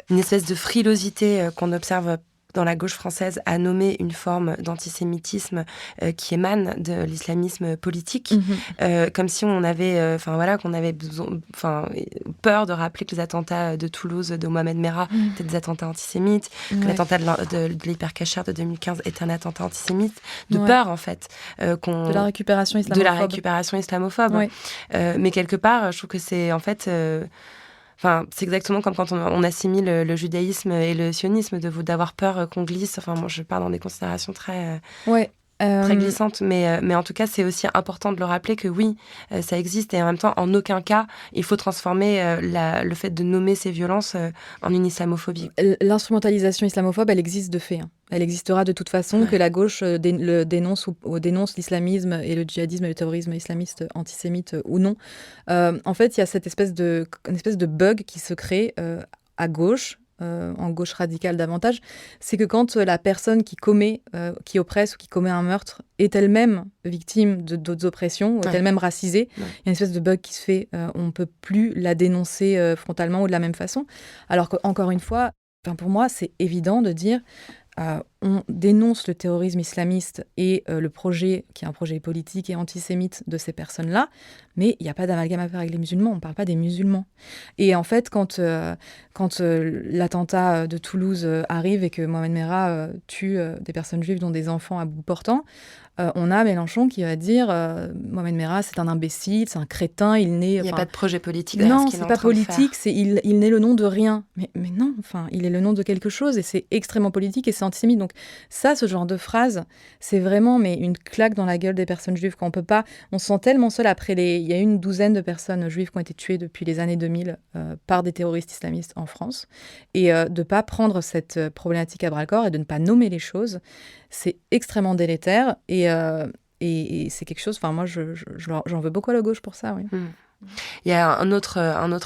Speaker 6: une espèce de frilosité qu'on observe dans la gauche française à nommer une forme d'antisémitisme qui émane de l'islamisme politique, comme si on avait, qu'on avait peur de rappeler que les attentats de Toulouse de Mohamed Merah étaient des attentats antisémites, que l'attentat de l'Hypercacher de 2015 était un attentat antisémite, de peur en fait,
Speaker 2: de la récupération islamophobe.
Speaker 6: Ouais. Mais quelque part, je trouve que c'est en fait c'est exactement comme quand on assimile le judaïsme et le sionisme, d'avoir peur qu'on glisse. Enfin, moi, je pars dans des considérations très glissantes, mais en tout cas, c'est aussi important de le rappeler que oui, ça existe et en même temps, en aucun cas, il faut transformer le fait de nommer ces violences en une islamophobie.
Speaker 2: L'instrumentalisation islamophobe, elle existe de fait. Elle existera de toute façon, que la gauche dénonce l'islamisme et le djihadisme et le terrorisme islamiste antisémite ou non. En fait, il y a une espèce de bug qui se crée à gauche, en gauche radicale davantage, c'est que quand la personne qui oppresse ou qui commet un meurtre est elle-même victime d'autres oppressions, ou est elle-même racisée, il y a une espèce de bug qui se fait. On ne peut plus la dénoncer frontalement ou de la même façon. Alors qu'encore une fois, pour moi, c'est évident de dire on dénonce le terrorisme islamiste et le projet, qui est un projet politique et antisémite de ces personnes-là, mais il n'y a pas d'amalgame à faire avec les musulmans, on ne parle pas des musulmans. Et en fait, quand l'attentat de Toulouse arrive et que Mohamed Merah tue des personnes juives, dont des enfants à bout portant, on a Mélenchon qui va dire Mohamed Merah, c'est un imbécile, c'est un crétin, il n'est...
Speaker 6: Il n'y a pas de projet politique derrière
Speaker 2: non,
Speaker 6: ce qu'il est en
Speaker 2: c'est pas
Speaker 6: train de faire.
Speaker 2: politique, il n'est le nom de rien. Mais non, il est le nom de quelque chose et c'est extrêmement politique et c'est antisémite. Donc ça, ce genre de phrase, c'est vraiment une claque dans la gueule des personnes juives. Quand on se sent tellement seul après il y a une douzaine de personnes juives qui ont été tuées depuis les années 2000 par des terroristes islamistes en France. Et de ne pas prendre cette problématique à bras-le-corps et de ne pas nommer les choses, c'est extrêmement délétère et c'est quelque chose, moi j'en veux beaucoup à la gauche pour ça, oui.
Speaker 6: Il y a un autre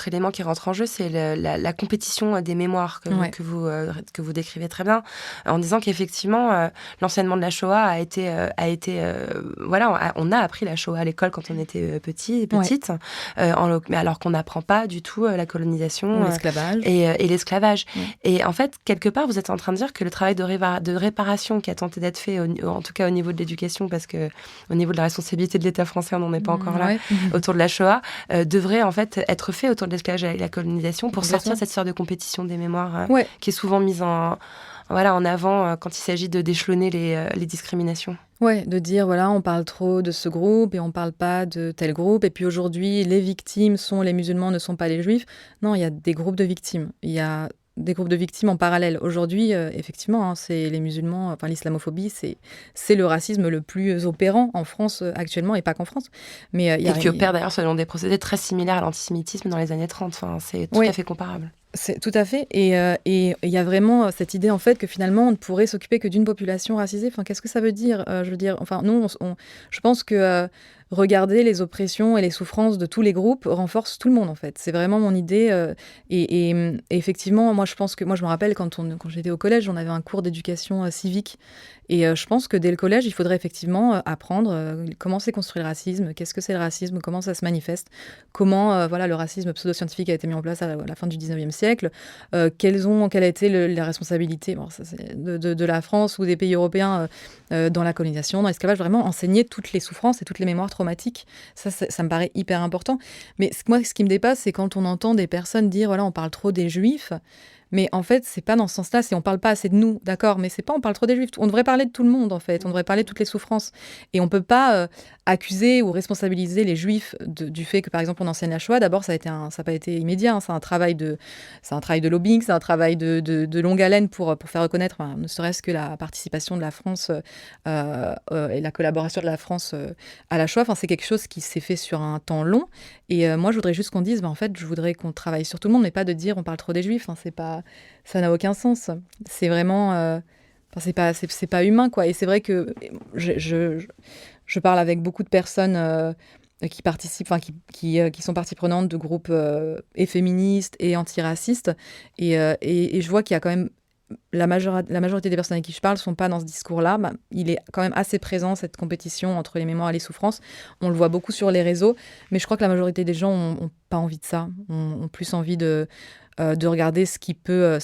Speaker 6: élément qui rentre en jeu, c'est la compétition des mémoires que vous décrivez très bien, en disant qu'effectivement l'enseignement de la Shoah a été on a appris la Shoah à l'école quand on était petite, mais alors qu'on n'apprend pas du tout la colonisation,
Speaker 2: l'esclavage
Speaker 6: et l'esclavage. Et en fait, quelque part, vous êtes en train de dire que le travail de réparation qui a tenté d'être fait, en tout cas au niveau de l'éducation, parce que au niveau de la responsabilité de l'État français, on n'en est pas encore là, autour de la Shoah, devrait en fait être fait autour de l'esclavage et la colonisation pour sortir cette sorte de compétition des mémoires qui est souvent mise en avant quand il s'agit de d'échelonner les discriminations.
Speaker 2: Ouais, de dire on parle trop de ce groupe et on parle pas de tel groupe et puis aujourd'hui les victimes sont les musulmans, ne sont pas les juifs. Non, il y a des groupes de victimes. Il y a des groupes de victimes en parallèle. Aujourd'hui, effectivement, c'est les musulmans, l'islamophobie, c'est le racisme le plus opérant en France actuellement, et pas qu'en France. Mais,
Speaker 6: qui opère d'ailleurs selon des procédés très similaires à l'antisémitisme dans les années 30. C'est tout à fait comparable.
Speaker 2: C'est tout à fait. Et il y a vraiment cette idée, en fait, que finalement, on ne pourrait s'occuper que d'une population racisée. Qu'est-ce que ça veut dire ? Nous, je pense que regarder les oppressions et les souffrances de tous les groupes renforce tout le monde, en fait. C'est vraiment mon idée. Et effectivement, moi, je me rappelle quand j'étais au collège, on avait un cours d'éducation civique. Et je pense que dès le collège, il faudrait effectivement apprendre comment s'est construit le racisme, qu'est-ce que c'est le racisme, comment ça se manifeste, comment le racisme pseudo-scientifique a été mis en place à la fin du 19e siècle, quelle a été la responsabilité de la France ou des pays européens dans la colonisation, dans l'esclavage, vraiment enseigner toutes les souffrances et toutes les mémoires traumatiques. Ça me paraît hyper important. Mais moi, ce qui me dépasse, c'est quand on entend des personnes dire on parle trop des juifs. Mais en fait, c'est pas dans ce sens-là. On parle pas assez de nous, d'accord, mais c'est pas on parle trop des Juifs. On devrait parler de tout le monde, en fait. On devrait parler de toutes les souffrances. Et on peut pas accuser ou responsabiliser les Juifs du fait que, par exemple, on enseigne la Shoah. D'abord, ça n'a pas été immédiat. Hein. C'est un travail de lobbying, c'est un travail de longue haleine pour faire reconnaître, ne serait-ce que la participation de la France et la collaboration de la France à la Shoah. Enfin, c'est quelque chose qui s'est fait sur un temps long. Et moi, je voudrais juste qu'on dise, en fait, je voudrais qu'on travaille sur tout le monde, mais pas de dire on parle trop des Juifs. Hein, ça n'a aucun sens. C'est vraiment, c'est pas humain, quoi. Et c'est vrai que je parle avec beaucoup de personnes qui participent, qui sont partie prenante de groupes et féministes et antiracistes, et je vois qu'il y a quand même la majorité des personnes avec qui je parle ne sont pas dans ce discours-là. Il est quand même assez présent, cette compétition entre les mémoires et les souffrances. On le voit beaucoup sur les réseaux, mais je crois que la majorité des gens n'ont pas envie de ça, ont plus envie de regarder ce qui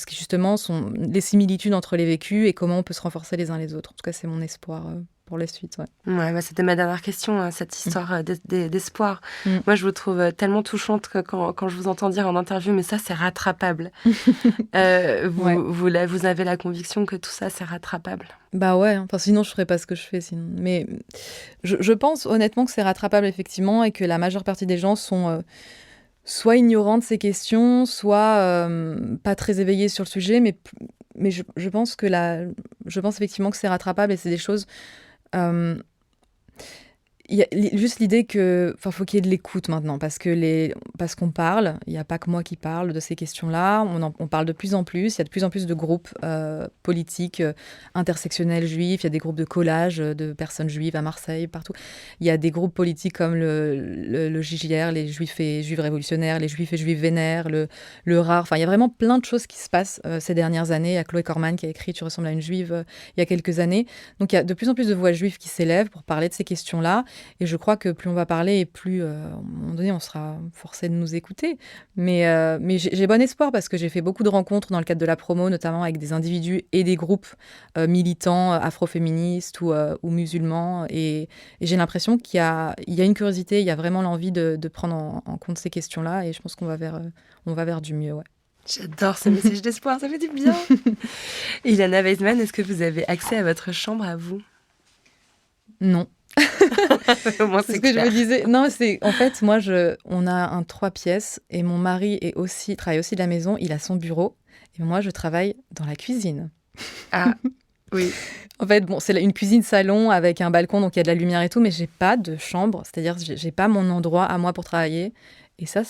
Speaker 2: justement sont les similitudes entre les vécus et comment on peut se renforcer les uns les autres. En tout cas, c'est mon espoir pour la suite. Ouais.
Speaker 6: C'était ma dernière question, cette histoire d'espoir. Moi, je vous trouve tellement touchante que quand je vous entends dire en interview, mais ça, c'est rattrapable. Vous avez la conviction que tout ça, c'est rattrapable.
Speaker 2: Bah ouais, sinon je ferais pas ce que je fais. Sinon. Mais je pense honnêtement que c'est rattrapable, effectivement, et que la majeure partie des gens sont soit ignorants de ces questions, soit pas très éveillés sur le sujet, mais je pense effectivement que c'est rattrapable, et c'est des choses... Il y a juste l'idée que, faut qu'il y ait de l'écoute maintenant, parce qu'on parle. Il n'y a pas que moi qui parle de ces questions-là. On parle de plus en plus. Il y a de plus en plus de groupes politiques intersectionnels juifs. Il y a des groupes de collage de personnes juives à Marseille, partout. Il y a des groupes politiques comme le JJR, les Juifs et Juives révolutionnaires, les Juifs et Juives vénères, le RAR. Enfin, il y a vraiment plein de choses qui se passent ces dernières années. Il y a Chloé Corman qui a écrit « Tu ressembles à une juive » il y a quelques années. Donc, il y a de plus en plus de voix juives qui s'élèvent pour parler de ces questions-là. Et je crois que plus on va parler, et plus, à un moment donné, on sera forcé de nous écouter. Mais j'ai bon espoir, parce que j'ai fait beaucoup de rencontres dans le cadre de la promo, notamment avec des individus et des groupes militants afroféministes ou musulmans. Et j'ai l'impression qu'il y a une curiosité, il y a vraiment l'envie de prendre en compte ces questions-là. Et je pense qu'on va vers du mieux, ouais.
Speaker 6: J'adore ce message d'espoir, ça fait du bien. Ilana Weissman, est-ce que vous avez accès à votre chambre à vous ?
Speaker 2: Non.
Speaker 6: Au moins, c'est
Speaker 2: ce que
Speaker 6: clair.
Speaker 2: je me disais. Non, c'est en fait, moi, on a un 3 pièces et mon mari travaille aussi de la maison. Il a son bureau et moi, je travaille dans la cuisine.
Speaker 6: Ah, oui.
Speaker 2: En fait, c'est une cuisine salon avec un balcon, donc il y a de la lumière et tout, mais j'ai pas de chambre. C'est-à-dire, j'ai pas mon endroit à moi pour travailler. Et ça.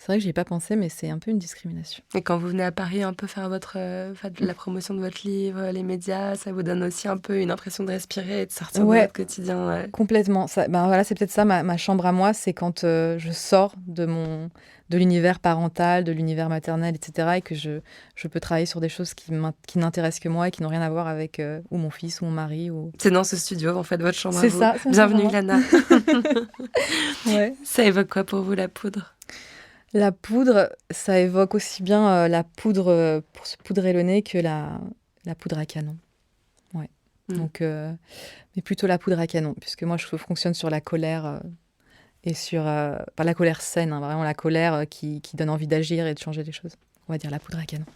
Speaker 2: C'est vrai que j'y ai pas pensé, mais c'est un peu une discrimination.
Speaker 6: Et quand vous venez à Paris un peu faire la promotion de votre livre, les médias, ça vous donne aussi un peu une impression de respirer et de sortir de votre quotidien. Ouais.
Speaker 2: Complètement. C'est peut-être ça, ma chambre à moi, c'est quand je sors de l'univers parental, de l'univers maternel, etc., et que je peux travailler sur des choses qui n'intéressent que moi et qui n'ont rien à voir avec ou mon fils ou mon mari. C'est
Speaker 6: dans ce studio, en fait, votre chambre à vous.
Speaker 2: C'est ça.
Speaker 6: Bienvenue, Ilana.
Speaker 2: Ouais.
Speaker 6: Ça évoque quoi pour vous, la poudre ?
Speaker 2: La poudre, ça évoque aussi bien la poudre pour se poudrer le nez que la poudre à canon. Ouais. Donc, mais plutôt la poudre à canon, puisque moi, je fonctionne sur la colère et sur pas la colère saine, hein, vraiment la colère qui donne envie d'agir et de changer les choses. On va dire la poudre à canon.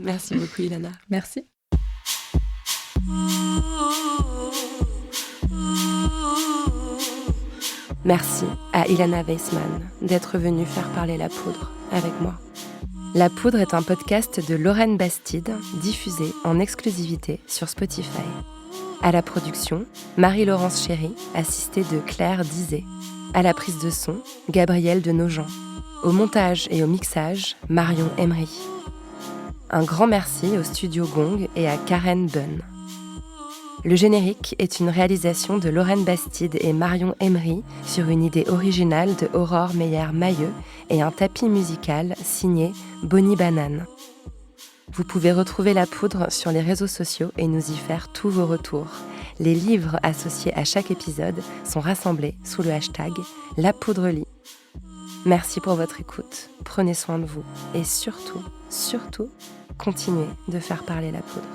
Speaker 6: Merci beaucoup, Ilana.
Speaker 2: Merci.
Speaker 6: Merci à Ilana Weissman d'être venue faire parler La Poudre avec moi. La Poudre est un podcast de Lorraine Bastide, diffusé en exclusivité sur Spotify. À la production, Marie-Laurence Chéry, assistée de Claire Dizet. À la prise de son, Gabrielle de Nogent. Au montage et au mixage, Marion Emery. Un grand merci au studio Gong et à Karen Bunn. Le générique est une réalisation de Lorraine Bastide et Marion Emery sur une idée originale de Aurore Meyer-Mailleux et un tapis musical signé Bonnie Banane. Vous pouvez retrouver La Poudre sur les réseaux sociaux et nous y faire tous vos retours. Les livres associés à chaque épisode sont rassemblés sous le hashtag La Poudre lit. Merci pour votre écoute, prenez soin de vous et surtout, continuez de faire parler La Poudre.